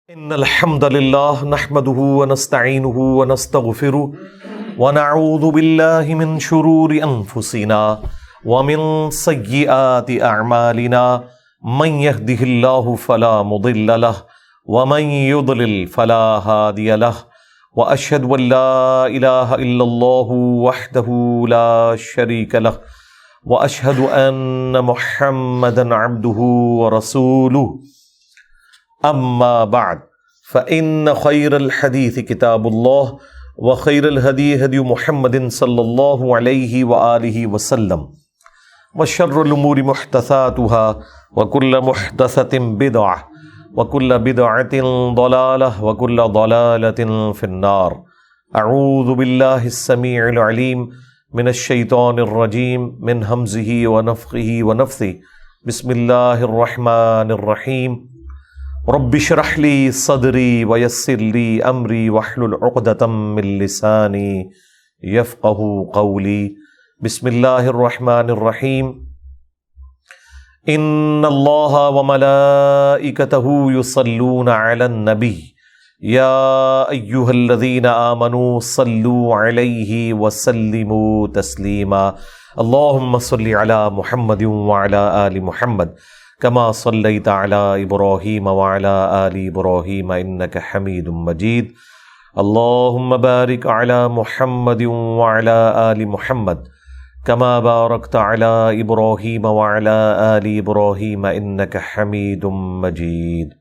إن الحمد لله نحمده ونستعينه ونستغفره ونعوذ بالله من شرور أنفسنا ومن سيئات أعمالنا من يهده الله فلا مضل له ومن يضلل فلا هادي له وأشهد أن لا إله إلا الله وحده لا شريك له وأشهد أن محمدا عبده ورسوله اما بعد فإن خير الحديث كتاب الله وخير الهدي هدي محمد صلى الله عليه وآله وسلم وشر الأمور محدثاتها وكل محدثة بدعة وكل بدعة ضلالة وكل ضلالة في النار. أعوذ بالله السميع العليم من الشيطان الرجيم من همزه ونفخه ونفثه. بسم الله الرحمن الرحيم. رب اشرح لي صدري ويسر لي امري واحلل عقدة من لساني يفقهوا قولي. بسم الله الرحمن الرحيم. ان الله وملائكته يصلون على النبي يا ايها الذين آمنوا صلوا عليه وسلموا تسليما. اللهم صل على محمد وعلى آل محمد كما صليت على إبراهيم وعلى آل إبراهيم إنك حميد مجيد. اللهم بارك على محمد وعلى آل محمد كما باركت على إبراهيم وعلى آل إبراهيم إنك حميد مجيد.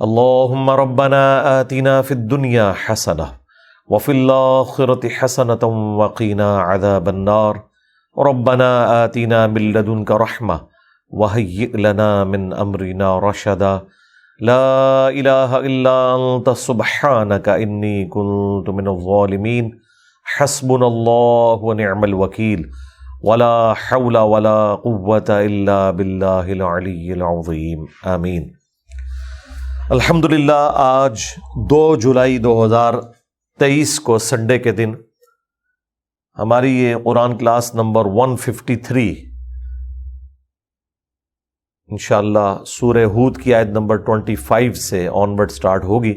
اللهم ربنا آتنا في الدنيا حسنة وفي الآخرة حسنة وقنا عذاب النار. ربنا آتنا من لدنك رحمة وهيئ لنا من امرنا رشدا. لا الہ الا انت سبحانك انی كنت من الظالمین. حسبنا اللہ ونعم الوکیل ولا حول ولا قوة الا باللہ العلی العظیم. آمین. الحمدللہ آج 2 جولائی 2023 کو سنڈے کے دن ہماری یہ قرآن کلاس نمبر 153 انشاءاللہ سورہ ہود کی آیت نمبر 25 سے آنورڈ سٹارٹ ہوگی.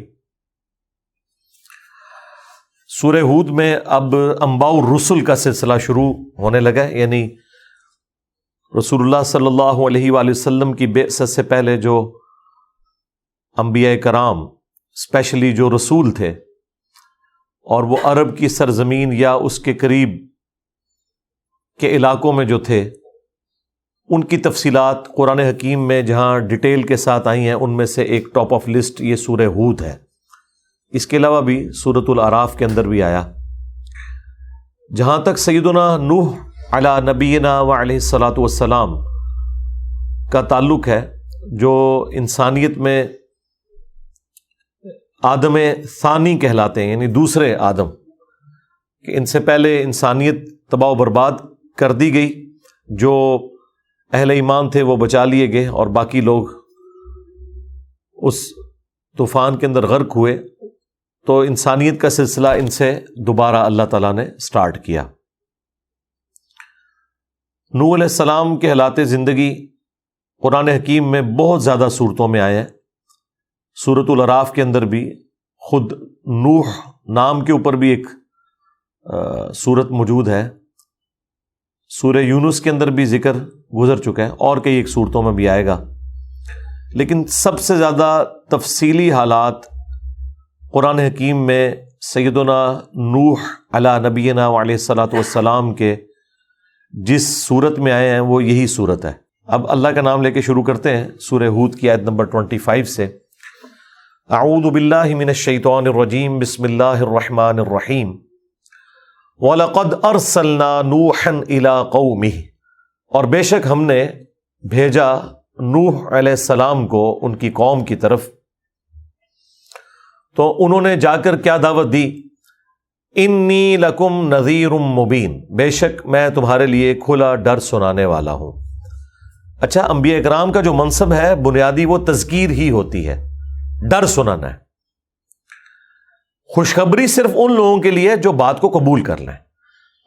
سورہ ہود میں اب انباء الرسل کا سلسلہ شروع ہونے لگا ہے، یعنی رسول اللہ صلی اللہ علیہ وآلہ وسلم کی بعثت سے پہلے جو انبیاء کرام اسپیشلی جو رسول تھے اور وہ عرب کی سرزمین یا اس کے قریب کے علاقوں میں جو تھے، ان کی تفصیلات قرآن حکیم میں جہاں ڈیٹیل کے ساتھ آئی ہیں ان میں سے ایک ٹاپ آف لسٹ یہ سورہ ہود ہے. اس کے علاوہ بھی سورۃ الاعراف کے اندر بھی آیا. جہاں تک سیدنا نوح علی نبینا وعلیہ الصلاۃ والسلام کا تعلق ہے، جو انسانیت میں آدم ثانی کہلاتے ہیں، یعنی دوسرے آدم، کہ ان سے پہلے انسانیت تباہ و برباد کر دی گئی. جو اہل ایمان تھے وہ بچا لیے گئے اور باقی لوگ اس طوفان کے اندر غرق ہوئے. تو انسانیت کا سلسلہ ان سے دوبارہ اللہ تعالیٰ نے سٹارٹ کیا. نوح علیہ السلام کے حالات زندگی قرآن حکیم میں بہت زیادہ صورتوں میں آئے ہیں. سورۃ الاعراف کے اندر بھی خود نوح نام کے اوپر بھی ایک سورت موجود ہے. سورہ یونس کے اندر بھی ذکر گزر چکا ہے اور کئی ایک صورتوں میں بھی آئے گا. لیکن سب سے زیادہ تفصیلی حالات قرآن حکیم میں سیدنا نوح علی نبینا علیہ الصلاۃ والسلام کے جس صورت میں آئے ہیں وہ یہی صورت ہے. اب اللہ کا نام لے کے شروع کرتے ہیں سورہ ہود کی آیت نمبر 25 سے. اعوذ باللہ من الشیطان الرجیم. بسم اللہ الرحمن الرحیم. وَلَقَدْ أَرْسَلْنَا نُوحًا إِلَىٰ قَوْمِهِ. اور بے شک ہم نے بھیجا نوح علیہ السلام کو ان کی قوم کی طرف. تو انہوں نے جا کر کیا دعوت دی؟ انی لکم نذیر مبین. بے شک میں تمہارے لیے کھلا ڈر سنانے والا ہوں. اچھا، انبیاء اکرام کا جو منصب ہے بنیادی وہ تذکیر ہی ہوتی ہے، ڈر سنانا ہے. خوشخبری صرف ان لوگوں کے لیے جو بات کو قبول کر لیں.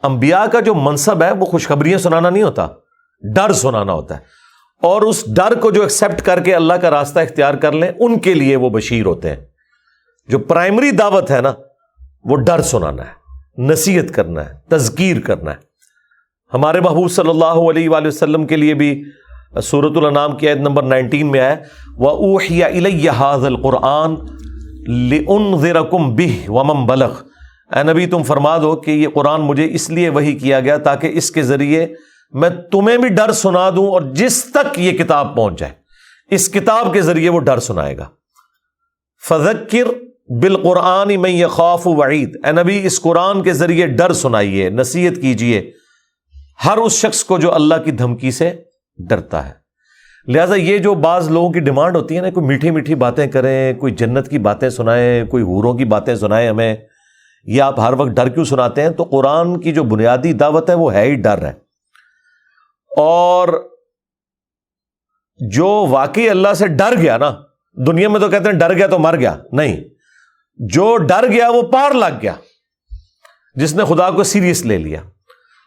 انبیاء کا جو منصب ہے وہ خوشخبریاں سنانا نہیں ہوتا، ڈر سنانا ہوتا ہے. اور اس ڈر کو جو ایکسیپٹ کر کے اللہ کا راستہ اختیار کر لیں ان کے لیے وہ بشیر ہوتے ہیں. جو پرائمری دعوت ہے نا وہ ڈر سنانا ہے، نصیحت کرنا ہے، تذکیر کرنا ہے. ہمارے محبوب صلی اللہ علیہ وآلہ وسلم کے لیے بھی سورۃ الانعام کی آیت نمبر 19 میں آیا وَأُوحِيَ إِلَيَّ هَذَا الْقُرْآنُ لِأُنذِرَكُمْ بِهِ وَمَنْ بَلَغَ. اے نبی تم فرما دو کہ یہ قرآن مجھے اس لیے وحی کیا گیا تاکہ اس کے ذریعے میں تمہیں بھی ڈر سنا دوں اور جس تک یہ کتاب پہنچ جائے اس کتاب کے ذریعے وہ ڈر سنائے گا. فذکر بالقرآن من یخاف وعید. اے نبی اس قرآن کے ذریعے ڈر سنائیے، نصیحت کیجئے ہر اس شخص کو جو اللہ کی دھمکی سے ڈرتا ہے. لہٰذا یہ جو بعض لوگوں کی ڈیمانڈ ہوتی ہے نا، کوئی میٹھی میٹھی باتیں کریں، کوئی جنت کی باتیں سنائیں، کوئی حوروں کی باتیں سنائیں ہمیں، یہ آپ ہر وقت ڈر کیوں سناتے ہیں؟ تو قرآن کی جو بنیادی دعوت ہے وہ ہے ہی ڈر ہے. اور جو واقعی اللہ سے ڈر گیا نا، دنیا میں تو کہتے ہیں ڈر گیا تو مر گیا، نہیں، جو ڈر گیا وہ پار لگ گیا، جس نے خدا کو سیریس لے لیا.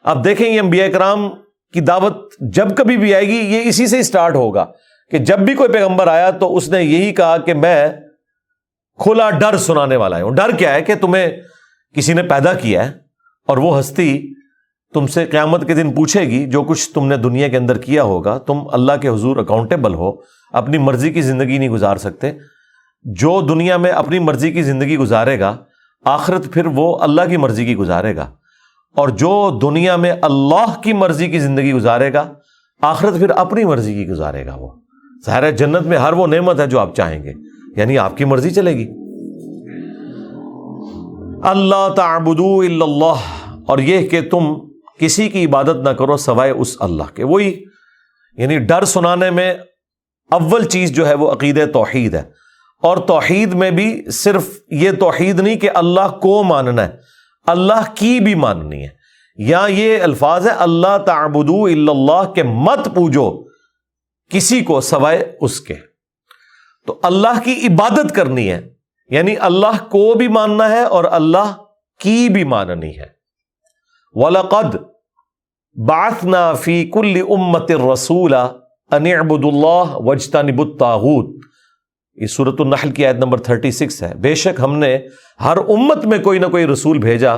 اب دیکھیں یہ انبیاء کرام کی دعوت جب کبھی بھی آئے گی یہ اسی سے سٹارٹ ہوگا کہ جب بھی کوئی پیغمبر آیا تو اس نے یہی کہا کہ میں کھلا ڈر سنانے والا ہوں. ڈر کیا ہے کہ تمہیں کسی نے پیدا کیا ہے اور وہ ہستی تم سے قیامت کے دن پوچھے گی جو کچھ تم نے دنیا کے اندر کیا ہوگا. تم اللہ کے حضور اکاؤنٹیبل ہو، اپنی مرضی کی زندگی نہیں گزار سکتے. جو دنیا میں اپنی مرضی کی زندگی گزارے گا آخرت پھر وہ اللہ کی مرضی کی گزارے گا، اور جو دنیا میں اللہ کی مرضی کی زندگی گزارے گا آخرت پھر اپنی مرضی کی گزارے گا. وہ ظاہر ہے جنت میں ہر وہ نعمت ہے جو آپ چاہیں گے، یعنی آپ کی مرضی چلے گی. اللہ تعبدوا الا اللہ، اور یہ کہ تم کسی کی عبادت نہ کرو سوائے اس اللہ کے. وہی یعنی ڈر سنانے میں اول چیز جو ہے وہ عقیدہ توحید ہے. اور توحید میں بھی صرف یہ توحید نہیں کہ اللہ کو ماننا ہے، اللہ کی بھی ماننی ہے. یہاں یہ الفاظ ہے اللہ تعبدوا الا اللہ، کہ مت پوجو کسی کو سوائے اس کے. تو اللہ کی عبادت کرنی ہے، یعنی اللہ کو بھی ماننا ہے اور اللہ کی بھی ماننی ہے. وَلَقَدْ بَعَثْنَا فِي كُلِّ أُمَّةٍ رَسُولًا أَنِ اعْبُدُوا اللَّهَ وَاجْتَنِبُوا الطَّاغُوتَ. یہ سورۃ النحل کی آیت نمبر 36 ہے. بے شک ہم نے ہر امت میں کوئی نہ کوئی رسول بھیجا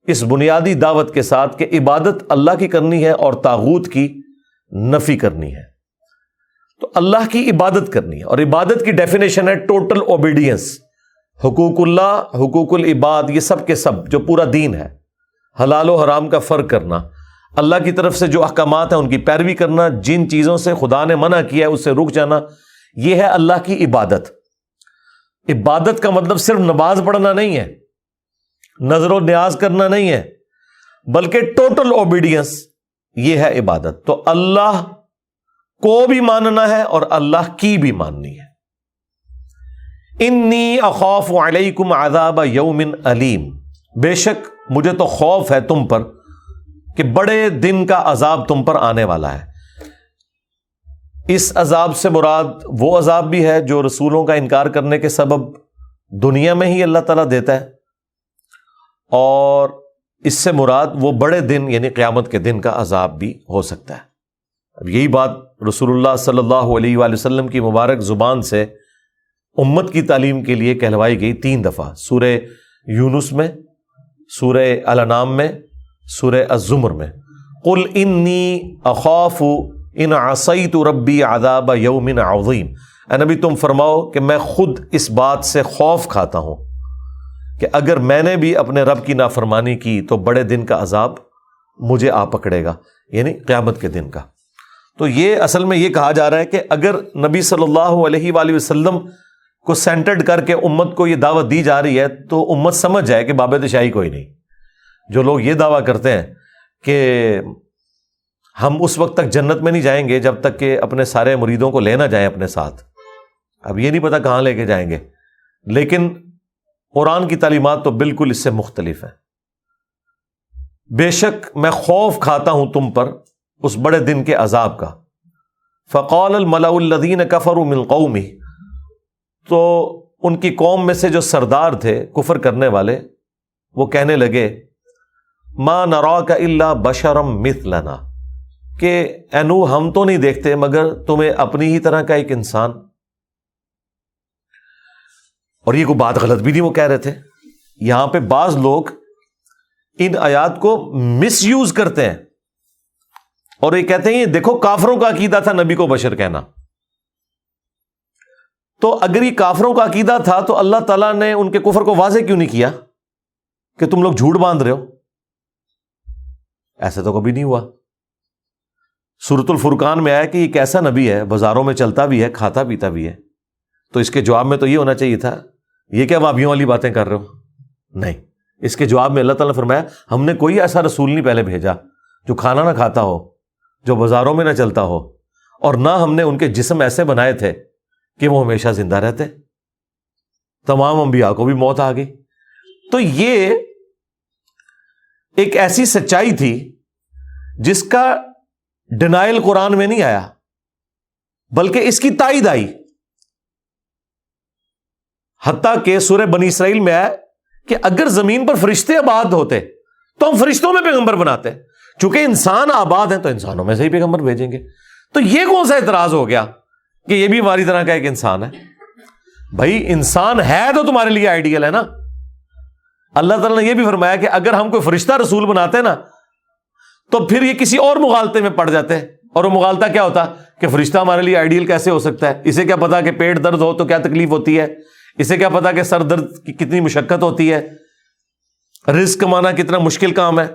اس بنیادی دعوت کے ساتھ کہ عبادت اللہ کی کرنی ہے اور طاغوت کی نفی کرنی ہے. تو اللہ کی عبادت کرنی ہے، اور عبادت کی ڈیفینیشن ہے ٹوٹل اوبیڈینس. حقوق اللہ، حقوق العباد، یہ سب کے سب جو پورا دین ہے، حلال و حرام کا فرق کرنا، اللہ کی طرف سے جو احکامات ہیں ان کی پیروی کرنا، جن چیزوں سے خدا نے منع کیا ہے اس سے رک جانا، یہ ہے اللہ کی عبادت. عبادت کا مطلب صرف نماز پڑھنا نہیں ہے، نظر و نیاز کرنا نہیں ہے، بلکہ ٹوٹل اوبیڈینس، یہ ہے عبادت. تو اللہ کو بھی ماننا ہے اور اللہ کی بھی ماننی ہے. انی اخاف علیکم عذاب یوم علیم. بے شک مجھے تو خوف ہے تم پر کہ بڑے دن کا عذاب تم پر آنے والا ہے. اس عذاب سے مراد وہ عذاب بھی ہے جو رسولوں کا انکار کرنے کے سبب دنیا میں ہی اللہ تعالیٰ دیتا ہے، اور اس سے مراد وہ بڑے دن یعنی قیامت کے دن کا عذاب بھی ہو سکتا ہے. اب یہی بات رسول اللہ صلی اللہ علیہ وآلہ وسلم کی مبارک زبان سے امت کی تعلیم کے لیے کہلوائی گئی 3 دفعہ، سورہ یونس میں، سورہ الانعام میں، سورہ الزمر میں. قل انی اخاف ان عصیت ربی عذاب یوم عظیم. اے نبی تم فرماؤ کہ میں خود اس بات سے خوف کھاتا ہوں کہ اگر میں نے بھی اپنے رب کی نافرمانی کی تو بڑے دن کا عذاب مجھے آ پکڑے گا، یعنی قیامت کے دن کا. تو یہ اصل میں یہ کہا جا رہا ہے کہ اگر نبی صلی اللہ علیہ وآلہ وسلم کو سینٹرڈ کر کے امت کو یہ دعوت دی جا رہی ہے تو امت سمجھ جائے کہ بابت شاہی کوئی نہیں. جو لوگ یہ دعویٰ کرتے ہیں کہ ہم اس وقت تک جنت میں نہیں جائیں گے جب تک کہ اپنے سارے مریدوں کو لے نہ جائیں اپنے ساتھ، اب یہ نہیں پتا کہاں لے کے جائیں گے، لیکن قرآن کی تعلیمات تو بالکل اس سے مختلف ہیں. بے شک میں خوف کھاتا ہوں تم پر اس بڑے دن کے عذاب کا. فقال الملأ الذین کفروا من قومہ. تو ان کی قوم میں سے جو سردار تھے کفر کرنے والے، وہ کہنے لگے ما نراک الا بشرا مثلنا، کہ اے نوح ہم تو نہیں دیکھتے مگر تمہیں اپنی ہی طرح کا ایک انسان. اور یہ کوئی بات غلط بھی نہیں وہ کہہ رہے تھے. یہاں پہ بعض لوگ ان آیات کو مس یوز کرتے ہیں اور یہ کہتے ہیں یہ دیکھو کافروں کا عقیدہ تھا نبی کو بشر کہنا. تو اگر یہ کافروں کا عقیدہ تھا تو اللہ تعالیٰ نے ان کے کفر کو واضح کیوں نہیں کیا کہ تم لوگ جھوٹ باندھ رہے ہو؟ ایسا تو کبھی نہیں ہوا. سورۃ الفرقان میں آیا کہ یہ کیسا نبی ہے، بازاروں میں چلتا بھی ہے، کھاتا پیتا بھی ہے. تو اس کے جواب میں تو یہ ہونا چاہیے تھا یہ کیا وابیوں والی باتیں کر رہے ہو؟ نہیں، اس کے جواب میں اللہ تعالیٰ نے فرمایا ہم نے کوئی ایسا رسول نہیں پہلے بھیجا جو کھانا نہ کھاتا ہو، جو بازاروں میں نہ چلتا ہو، اور نہ ہم نے ان کے جسم ایسے بنائے تھے کہ وہ ہمیشہ زندہ رہتے. تمام انبیاء کو بھی موت آ گئی. تو یہ ایک ایسی سچائی تھی جس کا ڈینائل قرآن میں نہیں آیا بلکہ اس کی تائید آئی. حتیٰ کہ سورہ بنی اسرائیل میں آیا کہ اگر زمین پر فرشتے آباد ہوتے تو ہم فرشتوں میں پیغمبر بناتے. چونکہ انسان آباد ہیں تو انسانوں میں سے ہی پیغمبر بھیجیں گے. تو یہ کون سا اعتراض ہو گیا کہ یہ بھی ہماری طرح کا ایک انسان ہے؟ بھائی انسان ہے تو تمہارے لیے آئیڈیل ہے نا. اللہ تعالیٰ نے یہ بھی فرمایا کہ اگر ہم کوئی فرشتہ رسول بناتے نا تو پھر یہ کسی اور مغالطے میں پڑ جاتے. اور وہ مغالطہ کیا ہوتا کہ فرشتہ ہمارے لیے آئیڈیل کیسے ہو سکتا ہے؟ اسے کیا پتا کہ پیٹ درد ہو تو کیا تکلیف ہوتی ہے؟ اسے کیا پتا کہ سر درد کی کتنی مشقت ہوتی ہے؟ رزق کمانا کتنا مشکل کام ہے؟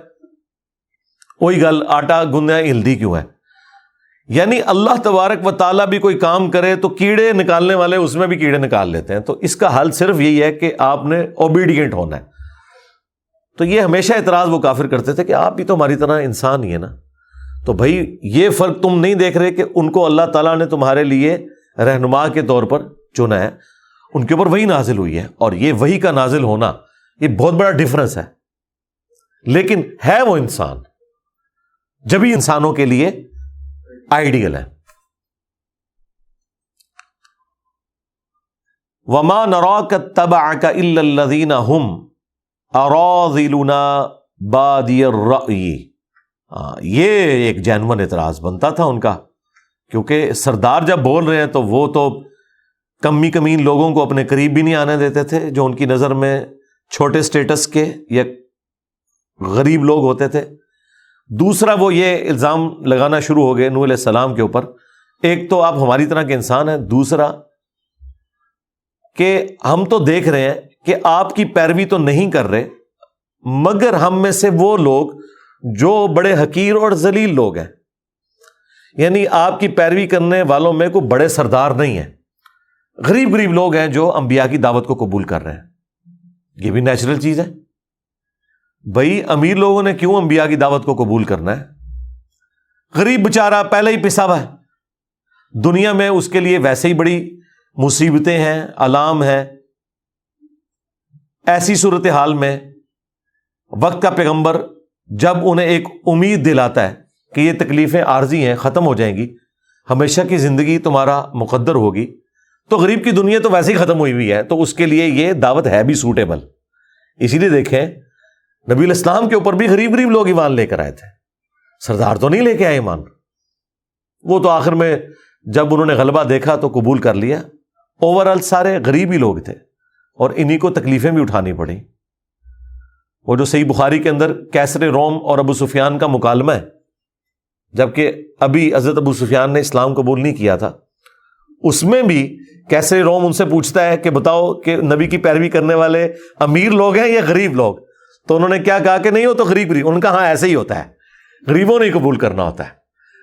وہی گل آٹا گندنا ہلدی کیوں ہے؟ یعنی اللہ تبارک و تعالیٰ بھی کوئی کام کرے تو کیڑے نکالنے والے اس میں بھی کیڑے نکال لیتے ہیں. تو اس کا حل صرف یہی ہے کہ آپ نے اوبیڈینٹ ہونا ہے. تو یہ ہمیشہ اعتراض وہ کافر کرتے تھے کہ آپ بھی تو ہماری طرح انسان ہی ہے نا. تو بھائی یہ فرق تم نہیں دیکھ رہے کہ ان کو اللہ تعالیٰ نے تمہارے لیے رہنما کے طور پر چنا ہے، ان کے اوپر وہی نازل ہوئی ہے، اور یہ وہی کا نازل ہونا یہ بہت بڑا ڈفرنس ہے. لیکن ہے وہ انسان، جبھی انسانوں کے لیے آئیڈیل ہے. وَمَا نَرَاكَ اتَّبَعَكَ إِلَّا الَّذِينَ هُمْ أَرَاذِلُنَا بَادِيَ الرَّأْيِ. یہ ایک جینون اعتراض بنتا تھا ان کا، کیونکہ سردار جب بول رہے ہیں تو وہ تو کمی کمین لوگوں کو اپنے قریب بھی نہیں آنے دیتے تھے جو ان کی نظر میں چھوٹے سٹیٹس کے یا غریب لوگ ہوتے تھے. دوسرا وہ یہ الزام لگانا شروع ہو گئے نوح علیہ السلام کے اوپر، ایک تو آپ ہماری طرح کے انسان ہیں، دوسرا کہ ہم تو دیکھ رہے ہیں کہ آپ کی پیروی تو نہیں کر رہے مگر ہم میں سے وہ لوگ جو بڑے حقیر اور ذلیل لوگ ہیں. یعنی آپ کی پیروی کرنے والوں میں کوئی بڑے سردار نہیں ہیں، غریب غریب لوگ ہیں جو انبیاء کی دعوت کو قبول کر رہے ہیں. یہ بھی نیچرل چیز ہے. بھائی امیر لوگوں نے کیوں انبیاء کی دعوت کو قبول کرنا ہے؟ غریب بیچارہ پہلے ہی پسا ہوا ہے، دنیا میں اس کے لیے ویسے ہی بڑی مصیبتیں ہیں، آلام ہیں. ایسی صورتحال میں وقت کا پیغمبر جب انہیں ایک امید دلاتا ہے کہ یہ تکلیفیں عارضی ہیں، ختم ہو جائیں گی، ہمیشہ کی زندگی تمہارا مقدر ہوگی، تو غریب کی دنیا تو ویسے ہی ختم ہوئی ہوئی ہے، تو اس کے لیے یہ دعوت ہے بھی سوٹیبل. اسی لیے دیکھیں نبی الاسلام کے اوپر بھی غریب غریب لوگ ایمان لے کر آئے تھے، سردار تو نہیں لے کے آئے ایمان. وہ تو آخر میں جب انہوں نے غلبہ دیکھا تو قبول کر لیا. اوورآل سارے غریب ہی لوگ تھے اور انہی کو تکلیفیں بھی اٹھانی پڑیں. وہ جو صحیح بخاری کے اندر کیسر روم اور ابو سفیان کا مکالمہ ہے، جبکہ ابھی حضرت ابو سفیان نے اسلام قبول نہیں کیا تھا، اس میں بھی کیسر روم ان سے پوچھتا ہے کہ بتاؤ کہ نبی کی پیروی کرنے والے امیر لوگ ہیں یا غریب لوگ؟ تو انہوں نے کیا کہا کہ نہیں، وہ تو غریب غریب. ان کا ہاں ایسے ہی ہوتا ہے، غریبوں نے قبول کرنا ہوتا ہے.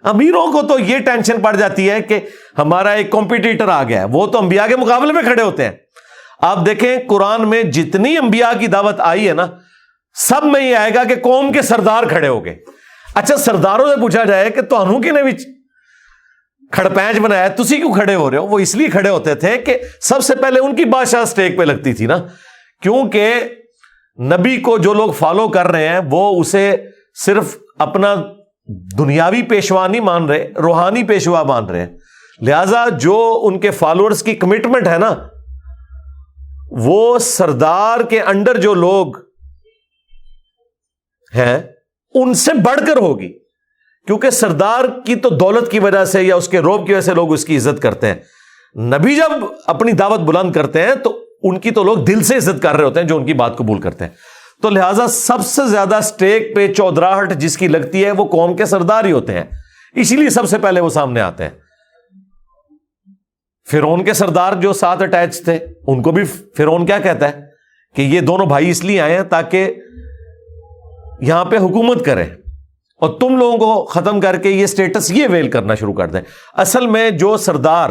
امیروں کو تو یہ ٹینشن پڑ جاتی ہے کہ ہمارا ایک کمپیٹیٹر آ گیا ہے، وہ تو انبیاء کے مقابلے میں کھڑے ہوتے ہیں. آپ دیکھیں قرآن میں جتنی انبیاء کی دعوت آئی ہے نا، سب میں یہ آئے گا کہ قوم کے سردار کھڑے ہو گئے. اچھا سرداروں سے پوچھا جائے کہ تو انہوں کی نے بھی کھڑپینچ بنایا، تسی کیوں کھڑے ہو رہے ہو؟ وہ اس لیے کھڑے ہوتے تھے کہ سب سے پہلے ان کی بادشاہ سٹیک پہ لگتی تھی نا، کیونکہ نبی کو جو لوگ فالو کر رہے ہیں وہ اسے صرف اپنا دنیاوی پیشوا نہیں مان رہے، روحانی پیشوا مان رہے ہیں. لہذا جو ان کے فالوورز کی کمٹمنٹ ہے نا، وہ سردار کے انڈر جو لوگ ہیں ان سے بڑھ کر ہوگی. کیونکہ سردار کی تو دولت کی وجہ سے یا اس کے روب کی وجہ سے لوگ اس کی عزت کرتے ہیں. نبی جب اپنی دعوت بلند کرتے ہیں تو ان کی تو لوگ دل سے عزت کر رہے ہوتے ہیں جو ان کی بات قبول کرتے ہیں. تو لہٰذا سب سے زیادہ اسٹیک پہ چودراہٹ جس کی لگتی ہے وہ قوم کے سردار ہی ہوتے ہیں, اسی لیے سب سے پہلے وہ سامنے آتے ہیں. فرعون کے سردار جو ساتھ اٹیچ تھے ان کو بھی فرعون کیا کہتا ہے کہ یہ دونوں بھائی اس لیے آئے ہیں تاکہ یہاں پہ حکومت کریں اور تم لوگوں کو ختم کر کے یہ سٹیٹس یہ ویل کرنا شروع کر دیں. اصل میں جو سردار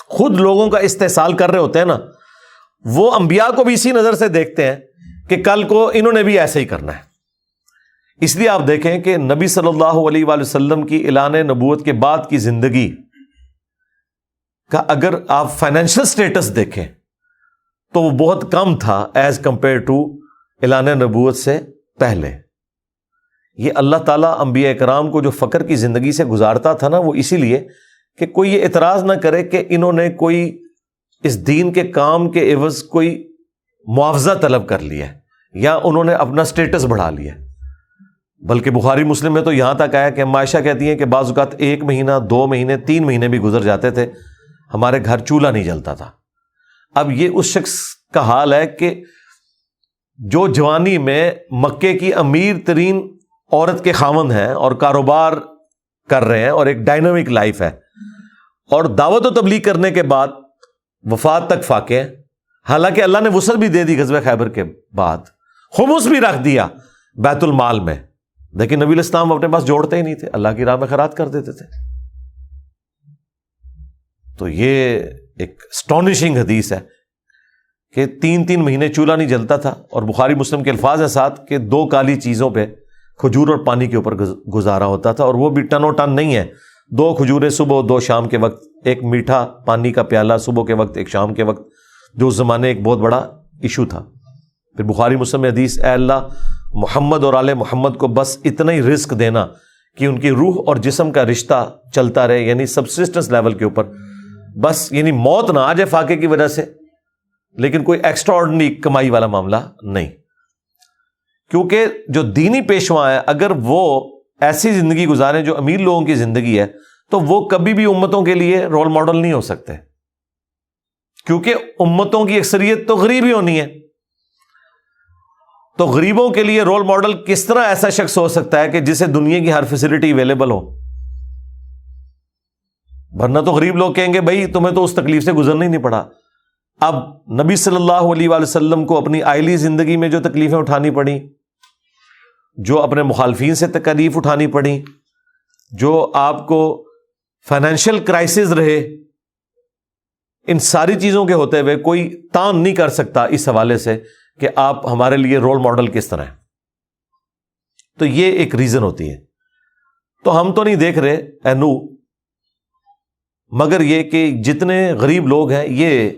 خود لوگوں کا استحصال کر رہے ہوتے ہیں نا, وہ انبیاء کو بھی اسی نظر سے دیکھتے ہیں کہ کل کو انہوں نے بھی ایسے ہی کرنا ہے. اس لیے آپ دیکھیں کہ نبی صلی اللہ علیہ وآلہ وسلم کی اعلان نبوت کے بعد کی زندگی کا اگر آپ فائنینشل سٹیٹس دیکھیں تو وہ بہت کم تھا ایز کمپیئر ٹو اعلان نبوت سے پہلے. یہ اللہ تعالیٰ انبیاء کرام کو جو فقر کی زندگی سے گزارتا تھا نا, وہ اسی لیے کہ کوئی یہ اعتراض نہ کرے کہ انہوں نے کوئی اس دین کے کام کے عوض کوئی معاوضہ طلب کر لیا ہے یا انہوں نے اپنا سٹیٹس بڑھا لیا. بلکہ بخاری مسلم میں تو یہاں تک آیا کہ عائشہ کہتی ہیں کہ بعض اوقات 1 مہینہ 2 مہینے 3 مہینے بھی گزر جاتے تھے, ہمارے گھر چولہا نہیں جلتا تھا. اب یہ اس شخص کا حال ہے کہ جو جوانی میں مکے کی امیر ترین عورت کے خاوند ہیں اور کاروبار کر رہے ہیں اور ایک ڈائنامک لائف ہے, اور دعوت و تبلیغ کرنے کے بعد وفات تک فاقے ہیں. حالانکہ اللہ نے وسعت بھی دے دی غزوہ خیبر کے بعد, خمس بھی رکھ دیا بیت المال میں, لیکن نبی علیہ السلام اپنے پاس جوڑتے ہی نہیں تھے, اللہ کی راہ میں خیرات کر دیتے تھے. تو یہ ایک اسٹانشنگ حدیث ہے کہ 3 مہینے چولہا نہیں جلتا تھا, اور بخاری مسلم کے الفاظ ہیں ساتھ کہ 2 کالی چیزوں پہ کھجور اور پانی کے اوپر گزارا ہوتا تھا, اور وہ بھی ٹن و ٹن نہیں ہے, 2 کھجوریں صبح 2 شام کے وقت, ایک میٹھا پانی کا پیالہ صبح کے وقت ایک شام کے وقت, جو اس زمانے ایک بہت بڑا ایشو تھا. پھر بخاری مسلم میں حدیث, اے اللہ محمد اور آل محمد کو بس اتنا ہی رزق دینا کہ ان کی روح اور جسم کا رشتہ چلتا رہے, یعنی سبسسٹنس لیول کے اوپر, بس یعنی موت نہ آ جائے فاقے کی وجہ سے, لیکن کوئی ایکسٹرا آرڈنری کمائی والا معاملہ نہیں. کیونکہ جو دینی پیشوا ہے اگر وہ ایسی زندگی گزاریں جو امیر لوگوں کی زندگی ہے, تو وہ کبھی بھی امتوں کے لیے رول ماڈل نہیں ہو سکتے, کیونکہ امتوں کی اکثریت تو غریب ہی ہونی ہے. تو غریبوں کے لیے رول ماڈل کس طرح ایسا شخص ہو سکتا ہے کہ جسے دنیا کی ہر فیسلٹی اویلیبل ہو؟ ورنہ تو غریب لوگ کہیں گے بھائی تمہیں تو اس تکلیف سے گزرنا ہی نہیں پڑا. اب نبی صلی اللہ علیہ وآلہ وسلم کو اپنی آئلی زندگی میں جو تکلیفیں اٹھانی پڑیں, جو اپنے مخالفین سے تکلیف اٹھانی پڑیں, جو آپ کو فائنینشیل کرائسس رہے, ان ساری چیزوں کے ہوتے ہوئے کوئی تان نہیں کر سکتا اس حوالے سے کہ آپ ہمارے لیے رول ماڈل کس طرح ہیں. تو یہ ایک ریزن ہوتی ہے. تو ہم تو نہیں دیکھ رہے اے نو, مگر یہ کہ جتنے غریب لوگ ہیں, یہ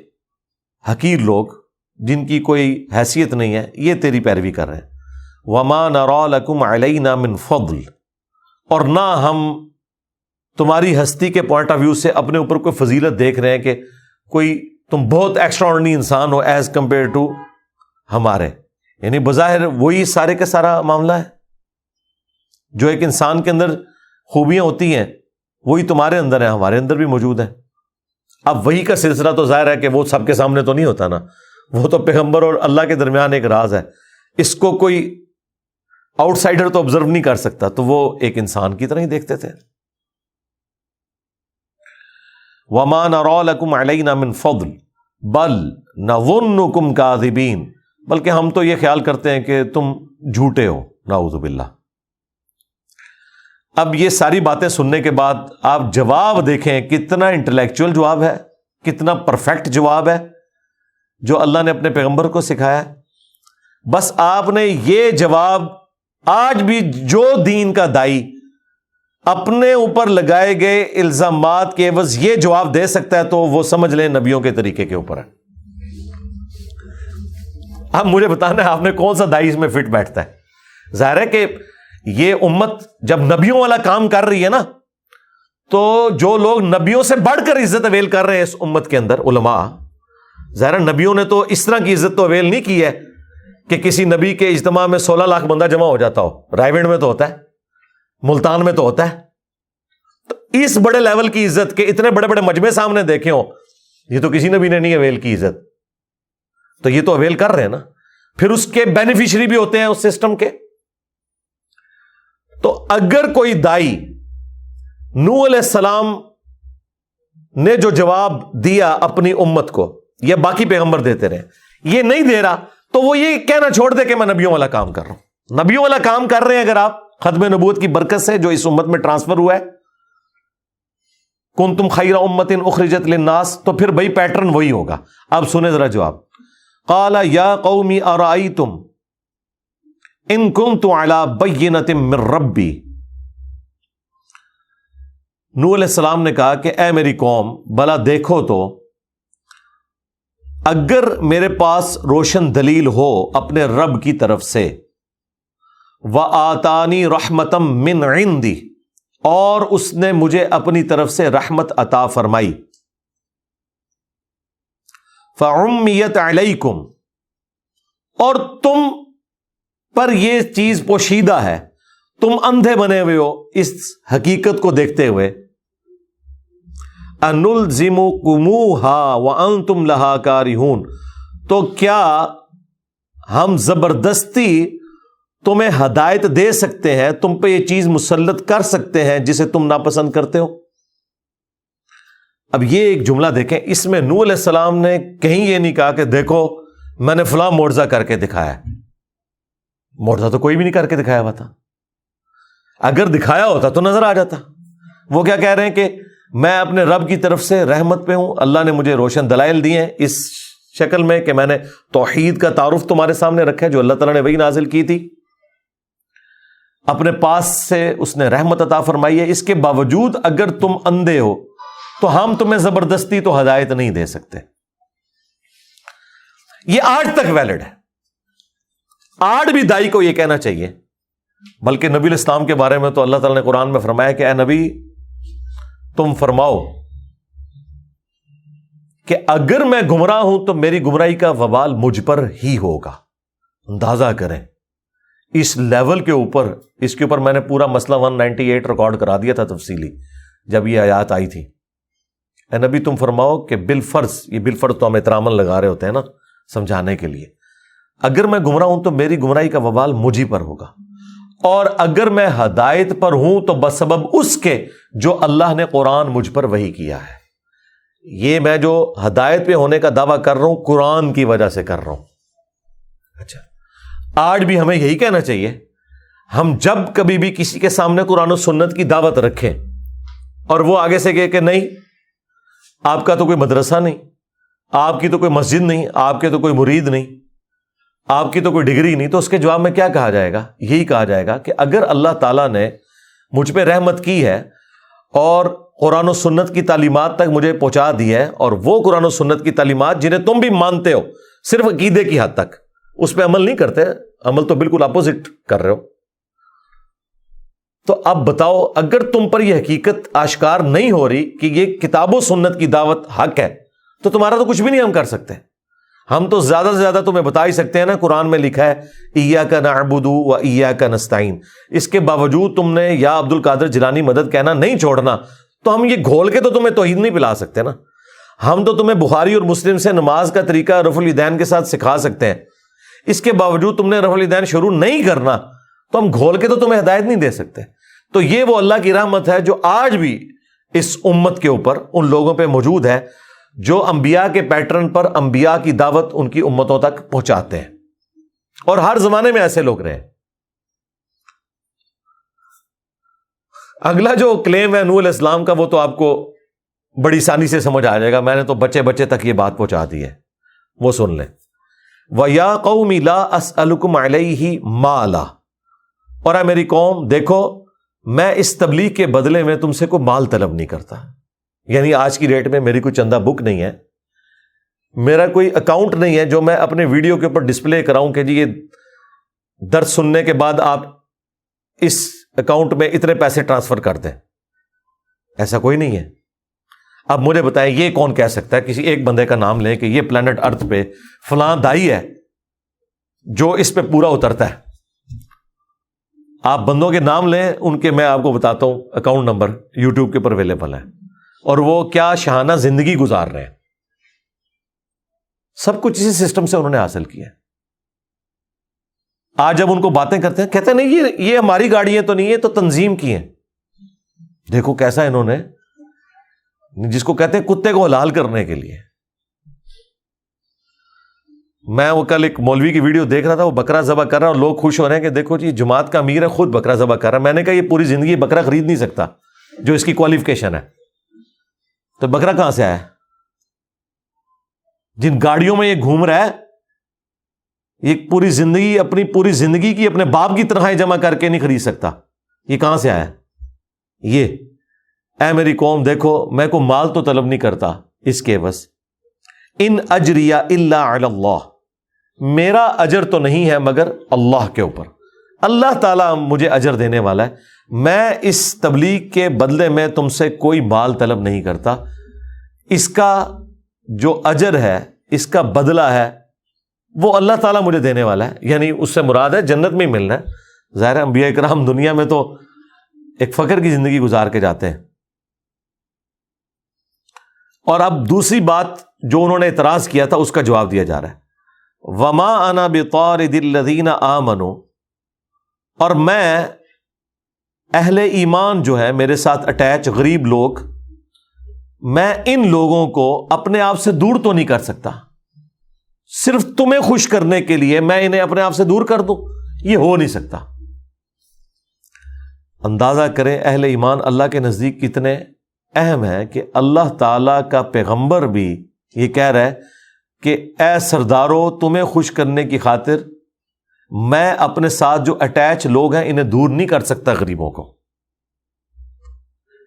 حقیر لوگ جن کی کوئی حیثیت نہیں ہے, یہ تیری پیروی کر رہے ہیں. وَمَا نَرَى لَكُمْ عَلَيْنَا مِنْ فَضْلٍ, اور نہ ہم تمہاری ہستی کے پوائنٹ آف ویو سے اپنے اوپر کوئی فضیلت دیکھ رہے ہیں کہ کوئی تم بہت ایکسٹرا آرڈنری انسان ہو ایز کمپیئر ٹو ہمارے. یعنی بظاہر وہی سارے کا سارا معاملہ ہے, جو ایک انسان کے اندر خوبیاں ہوتی ہیں وہی تمہارے اندر ہیں, ہمارے اندر بھی موجود ہیں. اب وہی کا سلسلہ تو ظاہر ہے کہ وہ سب کے سامنے تو نہیں ہوتا نا, وہ تو پیغمبر اور اللہ کے درمیان ایک راز ہے, اس کو کوئی آؤٹ سائڈر تو آبزرو نہیں کر سکتا, تو وہ ایک انسان کی طرح ہی دیکھتے تھے. وَمَا نَرَى لَكُمْ عَلَيْنَا مِنْ فَضْلٍ بَلْ نَظُنُّكُمْ كَاذِبِينَ, بلکہ ہم تو یہ خیال کرتے ہیں کہ تم جھوٹے ہو, نعوذ باللہ. اب یہ ساری باتیں سننے کے بعد آپ جواب دیکھیں کتنا انٹلیکچوئل جواب ہے, کتنا پرفیکٹ جواب ہے جو اللہ نے اپنے پیغمبر کو سکھایا ہے. بس آپ نے یہ جواب آج بھی جو دین کا دائی اپنے اوپر لگائے گئے الزامات کے عوض یہ جواب دے سکتا ہے تو وہ سمجھ لیں نبیوں کے طریقے کے اوپر ہے. اب مجھے بتانا ہے آپ نے کون سا دائی اس میں فٹ بیٹھتا ہے. ظاہر ہے کہ یہ امت جب نبیوں والا کام کر رہی ہے نا, تو جو لوگ نبیوں سے بڑھ کر عزت اویل کر رہے ہیں اس امت کے اندر, علماء, ظاہر نبیوں نے تو اس طرح کی عزت تو اویل نہیں کی ہے کہ کسی نبی کے اجتماع میں 16 لاکھ بندہ جمع ہو جاتا ہو. رائے ونڈ میں تو ہوتا ہے, ملتان میں تو ہوتا ہے. تو اس بڑے لیول کی عزت کے اتنے بڑے بڑے مجمع سامنے دیکھے ہوں, یہ تو کسی نبی نے نہیں اویل کی عزت, تو یہ تو اویل کر رہے ہیں نا, پھر اس کے بینیفیشری بھی ہوتے ہیں اس سسٹم کے. تو اگر کوئی دائی نوح علیہ السلام نے جو جواب دیا اپنی امت کو, یا باقی پیغمبر دیتے رہے, یہ نہیں دے رہا, تو وہ یہ کہنا چھوڑ دے کہ میں نبیوں والا کام کر رہا ہوں. نبیوں والا کام کر رہے ہیں اگر آپ, ختم نبوت کی برکت سے جو اس امت میں ٹرانسفر ہوا ہے, کنتم خیر امۃ اخرجت للناس, تو پھر بھائی پیٹرن وہی ہوگا. اب سنیں ذرا جواب. قال یا قوم ارأیتم ان کنت علی بینۃ من ربی. نوح علیہ السلام نے کہا کہ اے میری قوم, بھلا دیکھو تو اگر میرے پاس روشن دلیل ہو اپنے رب کی طرف سے, وآتانی رحمتا من عندی, اور اس نے مجھے اپنی طرف سے رحمت عطا فرمائی, فعمیت علیکم, اور تم پر یہ چیز پوشیدہ ہے, تم اندھے بنے ہوئے ہو اس حقیقت کو دیکھتے ہوئے, انلزمکموہا وانتم لہا کارہون, تو کیا ہم زبردستی تمہیں ہدایت دے سکتے ہیں, تم پہ یہ چیز مسلط کر سکتے ہیں جسے تم ناپسند کرتے ہو. اب یہ ایک جملہ دیکھیں, اس میں نوح علیہ السلام نے کہیں یہ نہیں کہا کہ دیکھو میں نے فلاں معجزہ کر کے دکھایا ہے. معجزہ تو کوئی بھی نہیں کر کے دکھایا ہوا تھا, اگر دکھایا ہوتا تو نظر آ جاتا. وہ کیا کہہ رہے ہیں کہ میں اپنے رب کی طرف سے رحمت پہ ہوں, اللہ نے مجھے روشن دلائل دیے ہیں اس شکل میں کہ میں نے توحید کا تعارف تمہارے سامنے رکھا ہے جو اللہ تعالیٰ نے وہی نازل کی تھی, اپنے پاس سے اس نے رحمت عطا فرمائی ہے. اس کے باوجود اگر تم اندھے ہو تو ہم تمہیں زبردستی تو ہدایت نہیں دے سکتے. یہ آج تک ویلڈ ہے, آج بھی دائی کو یہ کہنا چاہیے. بلکہ نبی الاسلام کے بارے میں تو اللہ تعالیٰ نے قرآن میں فرمایا کہ اے نبی تم فرماؤ کہ اگر میں گمراہ ہوں تو میری گمراہی کا وبال مجھ پر ہی ہوگا. اندازہ کریں اس لیول کے اوپر, اس کے اوپر میں نے پورا مسئلہ 198 ریکارڈ کرا دیا تھا تفصیلی جب یہ آیات آئی تھی. اے نبی تم فرماؤ کہ بالفرض, یہ بالفرض تو ہم احتراماً لگا رہے ہوتے ہیں نا سمجھانے کے لیے, اگر میں گمراہ ہوں تو میری گمراہی کا وبال مجھ ہی پر ہوگا, اور اگر میں ہدایت پر ہوں تو بسبب اس کے جو اللہ نے قرآن مجھ پر وحی کیا ہے. یہ میں جو ہدایت پہ ہونے کا دعویٰ کر رہا ہوں قرآن کی وجہ سے کر رہا ہوں. اچھا, آج بھی ہمیں یہی کہنا چاہیے. ہم جب کبھی بھی کسی کے سامنے قرآن و سنت کی دعوت رکھیں اور وہ آگے سے کہے کہ نہیں آپ کا تو کوئی مدرسہ نہیں, آپ کی تو کوئی مسجد نہیں, آپ کے تو کوئی مرید نہیں, آپ کی تو کوئی ڈگری نہیں, تو اس کے جواب میں کیا کہا جائے گا؟ یہی کہا جائے گا کہ اگر اللہ تعالیٰ نے مجھ پہ رحمت کی ہے اور قرآن و سنت کی تعلیمات تک مجھے پہنچا دی ہے, اور وہ قرآن و سنت کی تعلیمات جنہیں تم بھی مانتے ہو صرف عقیدے کی حد تک, اس پہ عمل نہیں کرتے, عمل تو بالکل اپوزٹ کر رہے ہو, تو اب بتاؤ اگر تم پر یہ حقیقت آشکار نہیں ہو رہی کہ یہ کتاب و سنت کی دعوت حق ہے, تو تمہارا تو کچھ بھی نہیں ہم کر سکتے. ہم تو زیادہ سے زیادہ تمہیں بتا ہی سکتے ہیں نا, قرآن میں لکھا ہے ایاک نعبد و ایاک نستعین. اس کے باوجود تم نے یا عبد القادر جیلانی مدد کہنا نہیں چھوڑنا, تو ہم یہ گھول کے تو تمہیں توحید نہیں پلا سکتے نا. ہم تو تمہیں بخاری اور مسلم سے نماز کا طریقہ رفع الیدین کے ساتھ سکھا سکتے ہیں, اس کے باوجود تم نے رفع الیدین شروع نہیں کرنا, تو ہم گھول کے تو تمہیں ہدایت نہیں دے سکتے. تو یہ وہ اللہ کی رحمت ہے جو آج بھی اس امت کے اوپر ان لوگوں پہ موجود ہے جو انبیاء کے پیٹرن پر انبیاء کی دعوت ان کی امتوں تک پہنچاتے ہیں, اور ہر زمانے میں ایسے لوگ رہے. اگلا جو کلیم ہے نوح علیہ السلام کا, وہ تو آپ کو بڑی آسانی سے سمجھ آ جائے گا, میں نے تو بچے بچے تک یہ بات پہنچا دی ہے, وہ سن لیں. وَيَا قَوْمِ لَا أَسْأَلُكُمْ عَلَيْهِ مَالًا, اور اے میری قوم دیکھو میں اس تبلیغ کے بدلے میں تم سے کوئی مال طلب نہیں کرتا. یعنی آج کی ڈیٹ میں میری کوئی چندہ بک نہیں ہے, میرا کوئی اکاؤنٹ نہیں ہے جو میں اپنے ویڈیو کے اوپر ڈسپلے کراؤں کہ جی یہ درس سننے کے بعد آپ اس اکاؤنٹ میں اتنے پیسے ٹرانسفر کر دیں. ایسا کوئی نہیں ہے. اب مجھے بتائیں یہ کون کہہ سکتا ہے, کسی ایک بندے کا نام لیں کہ یہ پلانٹ ارتھ پہ فلاں دائی ہے جو اس پہ پورا اترتا ہے, آپ بندوں کے نام لیں ان کے، میں آپ کو بتاتا ہوں اکاؤنٹ نمبر یوٹیوب کے اوپر اویلیبل ہے، اور وہ کیا شاہانہ زندگی گزار رہے ہیں. سب کچھ اسی سسٹم سے انہوں نے حاصل کیا. آج جب ان کو باتیں کرتے ہیں کہتے ہیں نہیں یہ ہماری گاڑیاں تو نہیں ہے، تو تنظیم کی ہیں. دیکھو کیسا انہوں نے، جس کو کہتے ہیں کتے کو حلال کرنے کے لیے. میں وہ کل ایک مولوی کی ویڈیو دیکھ رہا تھا، وہ بکرا ذبح کر رہا ہے اور لوگ خوش ہو رہے ہیں کہ دیکھو جی جماعت کا امیر ہے خود بکرا ذبح کر رہا ہے. میں نے کہا یہ پوری زندگی بکرا خرید نہیں سکتا جو اس کی کوالیفیکیشن ہے، تو بکرا کہاں سے آیا؟ جن گاڑیوں میں یہ گھوم رہا ہے، یہ پوری زندگی، اپنی پوری زندگی کی اپنے باپ کی تنخواہیں جمع کر کے نہیں خرید سکتا. یہ کہاں سے آیا؟ یہ اے میری قوم دیکھو، میں کو مال تو طلب نہیں کرتا اس کے بس، ان اجریہ الا علی اللہ، میرا اجر تو نہیں ہے مگر اللہ کے اوپر. اللہ تعالیٰ مجھے اجر دینے والا ہے. میں اس تبلیغ کے بدلے میں تم سے کوئی مال طلب نہیں کرتا. اس کا جو اجر ہے، اس کا بدلہ ہے، وہ اللہ تعالیٰ مجھے دینے والا ہے. یعنی اس سے مراد ہے جنت میں ہی ملنا ہے. ظاہر انبیاء کرام دنیا میں تو ایک فقر کی زندگی گزار کے جاتے ہیں. اور اب دوسری بات جو انہوں نے اعتراض کیا تھا اس کا جواب دیا جا رہا ہے. وما انا بطارد الذین آمنوا، اور میں اہل ایمان جو ہے میرے ساتھ اٹیچ غریب لوگ، میں ان لوگوں کو اپنے آپ سے دور تو نہیں کر سکتا. صرف تمہیں خوش کرنے کے لیے میں انہیں اپنے آپ سے دور کر دوں، یہ ہو نہیں سکتا. اندازہ کریں اہل ایمان اللہ کے نزدیک کتنے اہم ہے کہ اللہ تعالیٰ کا پیغمبر بھی یہ کہہ رہا ہے کہ اے سردارو، تمہیں خوش کرنے کی خاطر میں اپنے ساتھ جو اٹیچ لوگ ہیں انہیں دور نہیں کر سکتا غریبوں کو.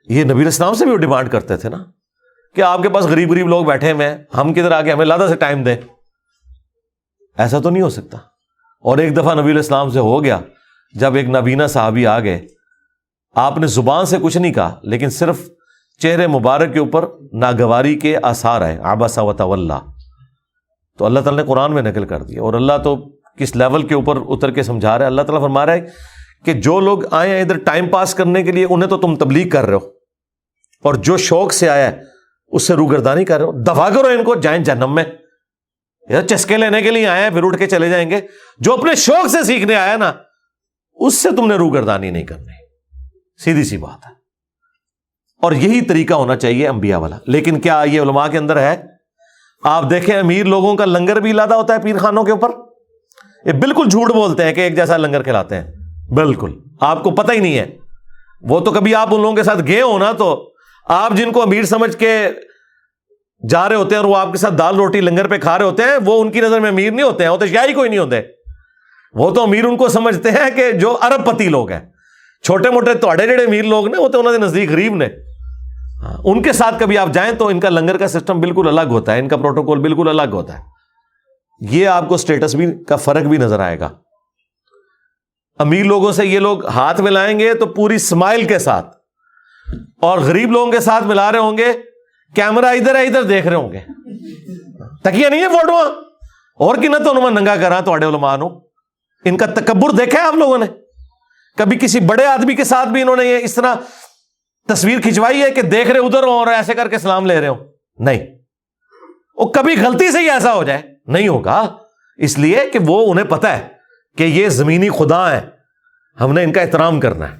یہ نبی اسلام سے بھی وہ ڈیمانڈ کرتے تھے نا کہ آپ کے پاس غریب لوگ بیٹھے ہوئے ہیں، ہم کدھر آگے ہمیں لادہ سے ٹائم دیں. ایسا تو نہیں ہو سکتا. اور ایک دفعہ نبی الاسلام سے ہو گیا، جب ایک نابینا صحابی آ گئے، آپ نے زبان سے کچھ نہیں کہا لیکن صرف چہرے مبارک کے اوپر ناگواری کے آثار ہیں، عبس وتولی. تو اللہ تعالیٰ نے قرآن میں نقل کر دیا. اور اللہ تو کس لیول کے اوپر اتر کے سمجھا رہا ہے. اللہ تعالیٰ فرما رہا ہے کہ جو لوگ آئے ہیں ادھر ٹائم پاس کرنے کے لیے انہیں تو تم تبلیغ کر رہے ہو، اور جو شوق سے آیا ہے اس سے روگردانی کر رہے ہو. دفع کرو ان کو، جائیں جہنم میں. چسکے لینے کے لیے آئے ہیں پھر اٹھ کے چلے جائیں گے. جو اپنے شوق سے سیکھنے آیا نا اس سے تم نے روگردانی نہیں کرنی. سیدھی سی بات ہے. اور یہی طریقہ ہونا چاہیے انبیاء والا. لیکن کیا یہ علماء کے اندر ہے؟ آپ دیکھیں امیر لوگوں کا لنگر بھی لادا ہوتا ہے پیر خانوں کے اوپر. یہ بالکل جھوٹ بولتے ہیں کہ ایک جیسا لنگر کھلاتے ہیں. بالکل آپ کو پتہ ہی نہیں ہے. وہ تو کبھی آپ ان لوگوں کے ساتھ گئے ہو نا، تو آپ جن کو امیر سمجھ کے جا رہے ہوتے ہیں اور وہ آپ کے ساتھ دال روٹی لنگر پہ کھا رہے ہوتے ہیں، وہ ان کی نظر میں امیر نہیں ہوتے ہیں. وہ تو شاہی کوئی نہیں ہوتے. وہ تو امیر ان کو سمجھتے ہیں کہ جو ارب پتی لوگ ہیں. چھوٹے موٹے توڑے جڑے امیر لوگ نے وہ تو انہوں نے نزدیک غریب نے. ان کے ساتھ کبھی آپ جائیں تو ان کا لنگر کا سسٹم بالکل الگ ہوتا ہے، ان کا پروٹوکول بالکل الگ ہوتا ہے. یہ آپ کو سٹیٹس بھی کا فرق بھی نظر آئے گا. امیر لوگوں سے یہ لوگ ہاتھ ملائیں گے تو پوری اسمائل کے ساتھ، اور غریب لوگوں کے ساتھ ملا رہے ہوں گے، کیمرہ ادھر ہے ادھر دیکھ رہے ہوں گے. تکیہ نہیں ہے فوٹو اور کی نہ تو انہوں ننگا کرا تو علماء نو. ان کا تکبر دیکھا ہے آپ لوگوں نے؟ کبھی کسی بڑے آدمی کے ساتھ بھی انہوں نے یہ اس طرح تصویر کھنچوائی ہے کہ دیکھ رہے ادھر ہوں اور ایسے کر کے سلام لے رہے ہوں؟ نہیں. وہ کبھی غلطی سے ہی ایسا ہو جائے نہیں ہوگا. اس لیے کہ وہ انہیں پتا ہے کہ یہ زمینی خدا ہے، ہم نے ان کا احترام کرنا ہے.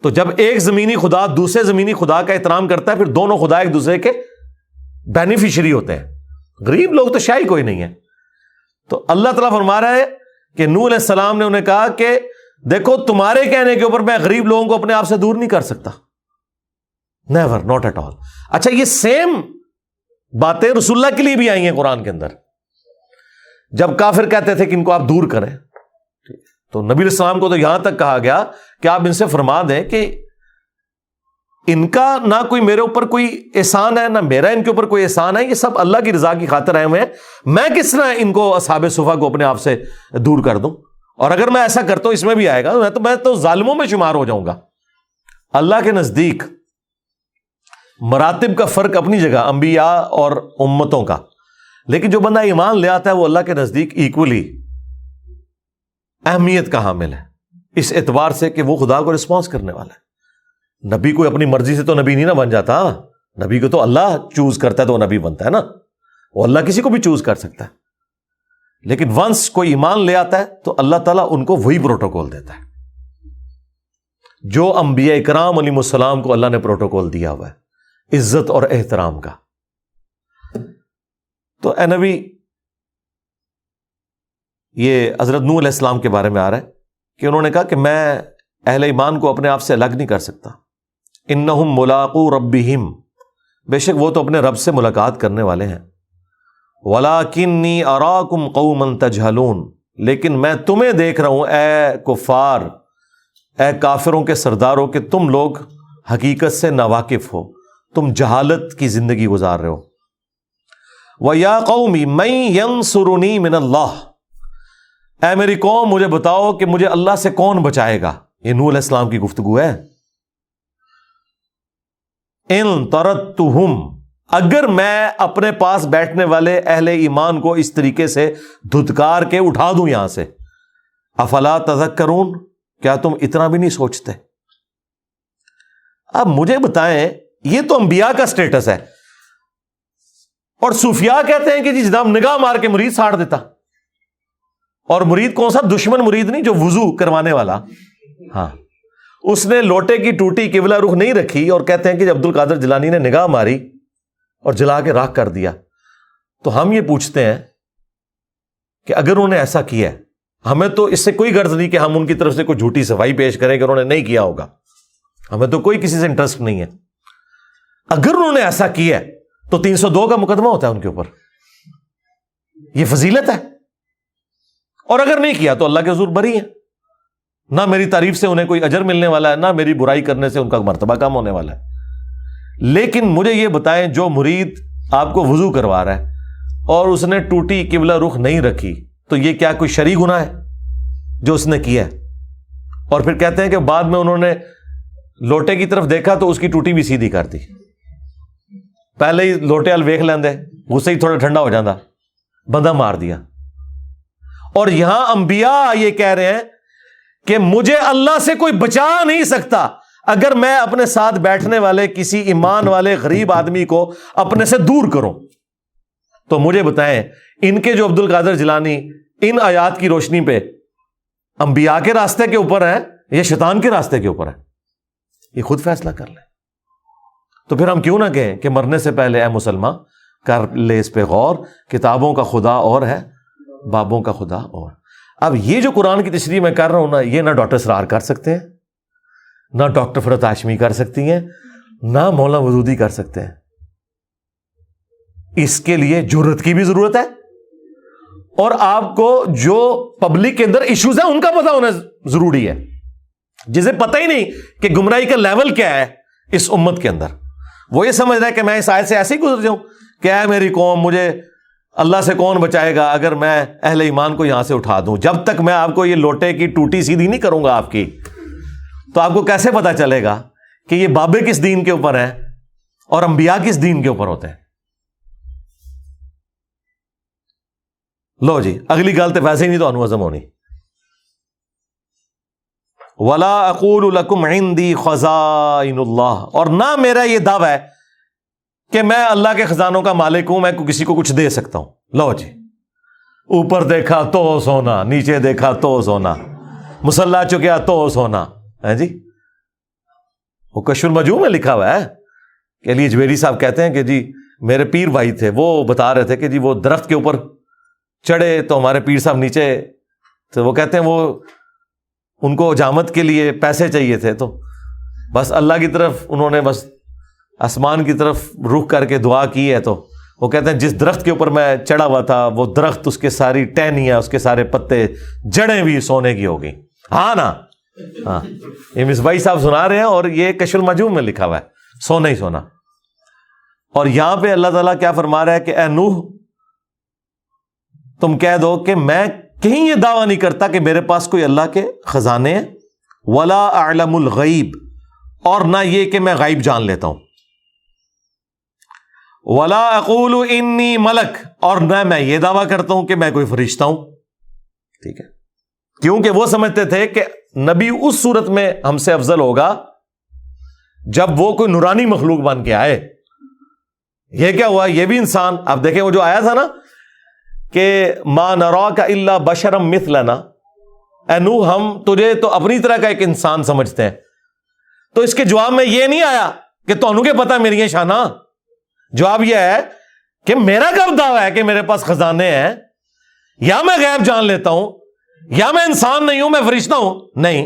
تو جب ایک زمینی خدا دوسرے زمینی خدا کا احترام کرتا ہے، پھر دونوں خدا ایک دوسرے کے بینیفیشری ہوتے ہیں. غریب لوگ تو شاہی کوئی نہیں ہے. تو اللہ تعالیٰ فرما رہا ہے کہ نوح علیہ السلام نے انہیں کہا کہ دیکھو تمہارے کہنے کے اوپر میں غریب لوگوں کو اپنے آپ سے دور نہیں کر سکتا. Never, not at all. اچھا یہ سیم باتیں رسول اللہ کے لیے بھی آئی ہیں قرآن کے اندر. جب کافر کہتے تھے کہ ان کو آپ دور کریں، تو نبی علیہ السلام کو تو یہاں تک کہا گیا کہ آپ ان سے فرما دیں کہ ان کا نہ کوئی میرے اوپر کوئی احسان ہے، نہ میرا ان کے اوپر کوئی احسان ہے. یہ سب اللہ کی رضا کی خاطر آئے ہوئے ہیں. میں کس طرح ان کو اصحاب صفا کو اپنے آپ سے دور کر دوں؟ اور اگر میں ایسا کرتا ہوں اس میں بھی آئے گا میں تو ظالموں میں شمار ہو جاؤں گا. اللہ کے نزدیک مراتب کا فرق اپنی جگہ انبیاء اور امتوں کا، لیکن جو بندہ ایمان لے آتا ہے وہ اللہ کے نزدیک ایکولی اہمیت کا حامل ہے اس اعتبار سے کہ وہ خدا کو رسپانس کرنے والا ہے. نبی کوئی اپنی مرضی سے تو نبی نہیں نہ بن جاتا, نبی کو تو اللہ چوز کرتا ہے تو وہ نبی بنتا ہے نا. وہ اللہ کسی کو بھی چوز کر سکتا ہے, لیکن ونس کوئی ایمان لے آتا ہے تو اللہ تعالیٰ ان کو وہی پروٹوکول دیتا ہے جو انبیاء اکرام علیہ السلام کو اللہ نے پروٹوکول دیا ہوا ہے عزت اور احترام کا. تو اے نبی, یہ حضرت نوح علیہ السلام کے بارے میں آ رہا ہے کہ انہوں نے کہا کہ میں اہل ایمان کو اپنے آپ سے الگ نہیں کر سکتا. انہم ملاقو ربہم, بے شک وہ تو اپنے رب سے ملاقات کرنے والے ہیں. وَلَٰكِنِّي أَرَاكُمْ قَوْمًا تَجْهَلُونَ, لیکن میں تمہیں دیکھ رہا ہوں اے کفار, اے کافروں کے سرداروں, کہ تم لوگ حقیقت سے ناواقف ہو, تم جہالت کی زندگی گزار رہے ہو. وَيَا قَوْمِ مَن يَنصُرُنِي مِنَ اللَّهِ, اے میری قوم مجھے بتاؤ کہ مجھے اللہ سے کون بچائے گا. یہ نوح علیہ السلام کی گفتگو ہے. ان طردتہم, اگر میں اپنے پاس بیٹھنے والے اہل ایمان کو اس طریقے سے دھتکار کے اٹھا دوں یہاں سے, افلا تذکرون, کیا تم اتنا بھی نہیں سوچتے؟ اب مجھے بتائیں, یہ تو انبیاء کا سٹیٹس ہے, اور صوفیاء کہتے ہیں کہ جی جناب نگاہ مار کے مرید ساڑ دیتا. اور مرید کون سا؟ دشمن مرید نہیں, جو وضو کروانے والا. ہاں, اس نے لوٹے کی ٹوٹی قبلہ رخ نہیں رکھی, اور کہتے ہیں کہ عبد القادر جیلانی نے نگاہ ماری اور جلا کے راکھ کر دیا. تو ہم یہ پوچھتے ہیں کہ اگر انہوں نے ایسا کیا ہے, ہمیں تو اس سے کوئی غرض نہیں کہ ہم ان کی طرف سے کوئی جھوٹی صفائی پیش کریں کہ انہوں نے نہیں کیا ہوگا, ہمیں تو کوئی کسی سے انٹرسٹ نہیں ہے. اگر انہوں نے ایسا کیا ہے تو 302 کا مقدمہ ہوتا ہے ان کے اوپر, یہ فضیلت ہے. اور اگر نہیں کیا تو اللہ کے حضور بری ہیں, نہ میری تعریف سے انہیں کوئی اجر ملنے والا ہے, نہ میری برائی کرنے سے ان کا مرتبہ کم ہونے والا ہے. لیکن مجھے یہ بتائیں, جو مرید آپ کو وضو کروا رہا ہے اور اس نے ٹوٹی قبلہ رخ نہیں رکھی, تو یہ کیا کوئی شرعی گناہ ہے جو اس نے کیا ہے؟ اور پھر کہتے ہیں کہ بعد میں انہوں نے لوٹے کی طرف دیکھا تو اس کی ٹوٹی بھی سیدھی کر دی. پہلے ہی لوٹے وال ویکھ لیندے, غصے ہی تھوڑا ٹھنڈا ہو جاتا, بندہ مار دیا. اور یہاں انبیاء یہ کہہ رہے ہیں کہ مجھے اللہ سے کوئی بچا نہیں سکتا اگر میں اپنے ساتھ بیٹھنے والے کسی ایمان والے غریب آدمی کو اپنے سے دور کروں. تو مجھے بتائیں, ان کے جو عبد القادر جیلانی ان آیات کی روشنی پہ انبیاء کے راستے کے اوپر ہیں یا شیطان کے راستے کے اوپر ہیں؟ یہ خود فیصلہ کر لیں. تو پھر ہم کیوں نہ کہیں کہ مرنے سے پہلے اے مسلمان کر لے اس پہ غور, کتابوں کا خدا اور ہے, بابوں کا خدا اور. اب یہ جو قرآن کی تشریح میں کر رہا ہوں نا, یہ نہ ڈاکٹر سرار کر سکتے ہیں, نہ ڈاکٹر فرحت ہاشمی کر سکتی ہیں, نہ مولانا وجودی کر سکتے ہیں. اس کے لیے جرت کی بھی ضرورت ہے, اور آپ کو جو پبلک کے اندر ایشوز ہیں ان کا پتہ ہونا ضروری ہے. جسے پتہ ہی نہیں کہ گمراہی کا لیول کیا ہے اس امت کے اندر, وہ یہ سمجھ رہا ہے کہ میں اس آیت سے ایسے ہی گزر جاؤں کہ اے میری قوم مجھے اللہ سے کون بچائے گا اگر میں اہل ایمان کو یہاں سے اٹھا دوں. جب تک میں آپ کو یہ لوٹے کی ٹوٹی سیدھی نہیں کروں گا آپ کی, تو آپ کو کیسے پتا چلے گا کہ یہ بابے کس دین کے اوپر ہیں اور انبیاء کس دین کے اوپر ہوتے ہیں؟ لو جی, اگلی گل تو ویسے ہی نہیں تو انوزم ہونی. ولا اقول لکم عندی خزائن اللہ, اور نہ میرا یہ دعویٰ ہے کہ میں اللہ کے خزانوں کا مالک ہوں, میں کسی کو کچھ دے سکتا ہوں. لو جی, اوپر دیکھا تو سونا, نیچے دیکھا تو سونا, مسلح چکیا تو سونا ہے جی. وہ کشف المجوع میں لکھا ہوا ہے کہ علی اجویری صاحب کہتے ہیں کہ جی میرے پیر بھائی تھے, وہ بتا رہے تھے کہ جی وہ درخت کے اوپر چڑھے تو ہمارے پیر صاحب نیچے, تو وہ کہتے ہیں وہ ان کو حجامت کے لیے پیسے چاہیے تھے, تو بس اللہ کی طرف انہوں نے بس آسمان کی طرف رخ کر کے دعا کی ہے. تو وہ کہتے ہیں جس درخت کے اوپر میں چڑھا ہوا تھا وہ درخت, اس کے ساری ٹہنیاں, اس کے سارے پتے, جڑیں بھی سونے کی ہو گئی. ہاں نا, ہاں, یہ مصباحی صاحب سنا رہے ہیں اور یہ کشف المجوع میں لکھا ہوا ہے, سونا ہی سونا. اور یہاں پہ اللہ تعالیٰ کیا فرما رہا ہے کہ اے نوح تم کہہ دو کہ میں کہیں یہ دعویٰ نہیں کرتا کہ میرے پاس کوئی اللہ کے خزانے ہیں, ولا اعلم الغیب, اور نہ یہ کہ میں غیب جان لیتا ہوں, ولا اقول انی ملک, اور نہ میں یہ دعویٰ کرتا ہوں کہ میں کوئی فرشتہ ہوں. ٹھیک ہے, کیونکہ وہ سمجھتے تھے کہ نبی اس صورت میں ہم سے افضل ہوگا جب وہ کوئی نورانی مخلوق بن کے آئے. یہ کیا ہوا؟ یہ بھی انسان. اب دیکھیں وہ جو آیا تھا نا کہ ما نراک الا بشرا مثلنا، اے نوح ہم تجھے تو اپنی طرح کا ایک انسان سمجھتے ہیں. تو اس کے جواب میں یہ نہیں آیا کہ تانوں کے پتہ میری شانہ. جواب یہ ہے کہ میرا کب دعویٰ ہے کہ میرے پاس خزانے ہیں، یا میں غیب جان لیتا ہوں، یا میں انسان نہیں ہوں، میں فرشتہ ہوں. نہیں.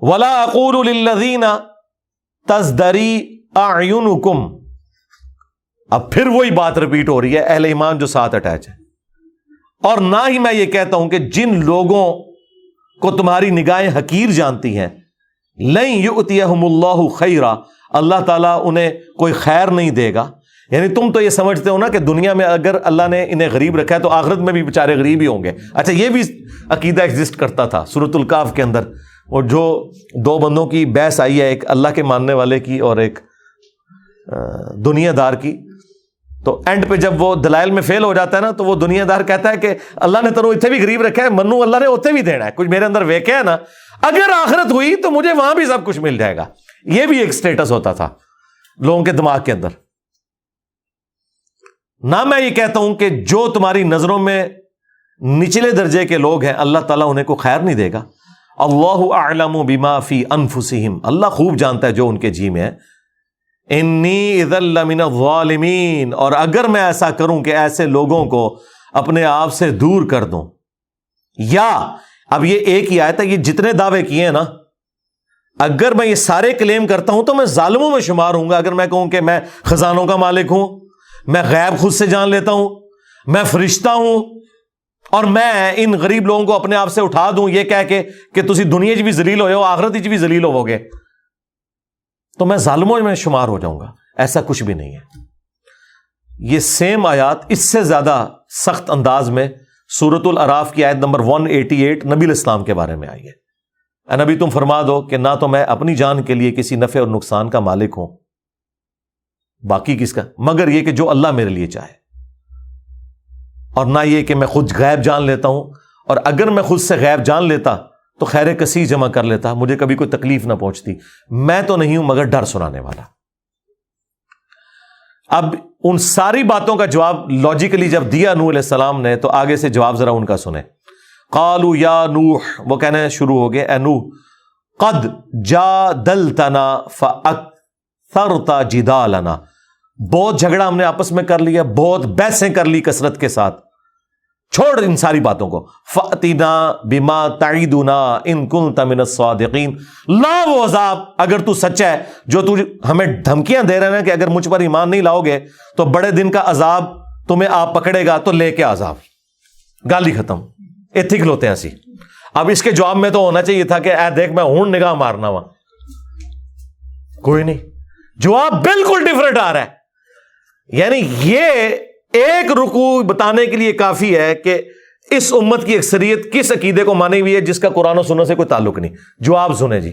ولا اقول للذین تزدری اعینکم. اب پھر وہی بات رپیٹ ہو رہی ہے اہل ایمان جو ساتھ اٹیچ ہے. اور نہ ہی میں یہ کہتا ہوں کہ جن لوگوں کو تمہاری نگاہیں حقیر جانتی ہیں، لن یؤتیہم اللہ خیرا، اللہ تعالیٰ انہیں کوئی خیر نہیں دے گا. یعنی تم تو یہ سمجھتے ہو نا کہ دنیا میں اگر اللہ نے انہیں غریب رکھا ہے تو آخرت میں بھی بیچارے غریب ہی ہوں گے. اچھا یہ بھی عقیدہ ایگزسٹ کرتا تھا سورۃ الکہف کے اندر. اور جو دو بندوں کی بحث آئی ہے، ایک اللہ کے ماننے والے کی اور ایک دنیا دار کی، تو اینڈ پہ جب وہ دلائل میں فیل ہو جاتا ہے نا تو وہ دنیا دار کہتا ہے کہ اللہ نے تنو اتنے بھی غریب رکھا ہے، منو اللہ نے اتنے بھی دینا ہے، کچھ میرے اندر ویکیا ہے نا، اگر آخرت ہوئی تو مجھے وہاں بھی سب کچھ مل جائے گا. یہ بھی ایک سٹیٹس ہوتا تھا لوگوں کے دماغ کے اندر. نہ میں یہ کہتا ہوں کہ جو تمہاری نظروں میں نچلے درجے کے لوگ ہیں اللہ تعالیٰ انہیں کو خیر نہیں دے گا. اللہ اعلم بما فی انفسہم، اللہ خوب جانتا ہے جو ان کے جی میں ہے. انی اذا لمن الظالمین، اور اگر میں ایسا کروں کہ ایسے لوگوں کو اپنے آپ سے دور کر دوں. یا اب یہ ایک ہی آیت ہے، یہ جتنے دعوے کیے ہیں نا، اگر میں یہ سارے کلیم کرتا ہوں تو میں ظالموں میں شمار ہوں گا. اگر میں کہوں کہ میں خزانوں کا مالک ہوں، میں غیب خود سے جان لیتا ہوں، میں فرشتہ ہوں، اور میں ان غریب لوگوں کو اپنے آپ سے اٹھا دوں یہ کہہ کے کہ تسی دنیا چ بھی ذلیل ہوئے ہو آخرت چ بھی ذلیل ہوو گے، تو میں ظالموں میں شمار ہو جاؤں گا. ایسا کچھ بھی نہیں ہے. یہ سیم آیات اس سے زیادہ سخت انداز میں سورۃ الاعراف کی آیت نمبر 188 نبی الاسلام کے بارے میں آئی ہے. اے نبی تم فرما دو کہ نہ تو میں اپنی جان کے لیے کسی نفع اور نقصان کا مالک ہوں، باقی کس کا، مگر یہ کہ جو اللہ میرے لیے چاہے، اور نہ یہ کہ میں خود غیب جان لیتا ہوں، اور اگر میں خود سے غیب جان لیتا تو خیر کثیر جمع کر لیتا، مجھے کبھی کوئی تکلیف نہ پہنچتی. میں تو نہیں ہوں مگر ڈر سنانے والا. اب ان ساری باتوں کا جواب لاجیکلی جب دیا نوح علیہ السلام نے تو آگے سے جواب ذرا ان کا سنیں. قالوا یا نوح، وہ کہنے شروع ہو گئے اے نوح، قد جادلتنا فاکثرت جدالنا، بہت جھگڑا ہم نے آپس میں کر لیا، بہت بحثیں کر لی کثرت کے ساتھ، چھوڑ ان ساری باتوں کو. فَأْتِنَا بِمَا تَعِدُنَا إِن كُنْتَ مِنَ الصَّادِقِينَ، لا وہ عذاب اگر تو سچا ہے جو تو ہمیں دھمکیاں دے رہے ہیں کہ اگر مجھ پر ایمان نہیں لاؤ گے تو بڑے دن کا عذاب تمہیں آپ پکڑے گا، تو لے کے عذاب. گالی ختم، ایتھے کھلوتے ہیں اسی. اب اس کے جواب میں تو ہونا چاہیے تھا کہ اے دیکھ میں ہوں نگاہ مارنا وا، کوئی نہیں. جواب بالکل ڈفرنٹ آ رہا ہے. یعنی یہ ایک رکوع بتانے کے لیے کافی ہے کہ اس امت کی اکثریت کس عقیدے کو مانی ہوئی ہے جس کا قرآن و سنت سے کوئی تعلق نہیں. جواب سنیں جی.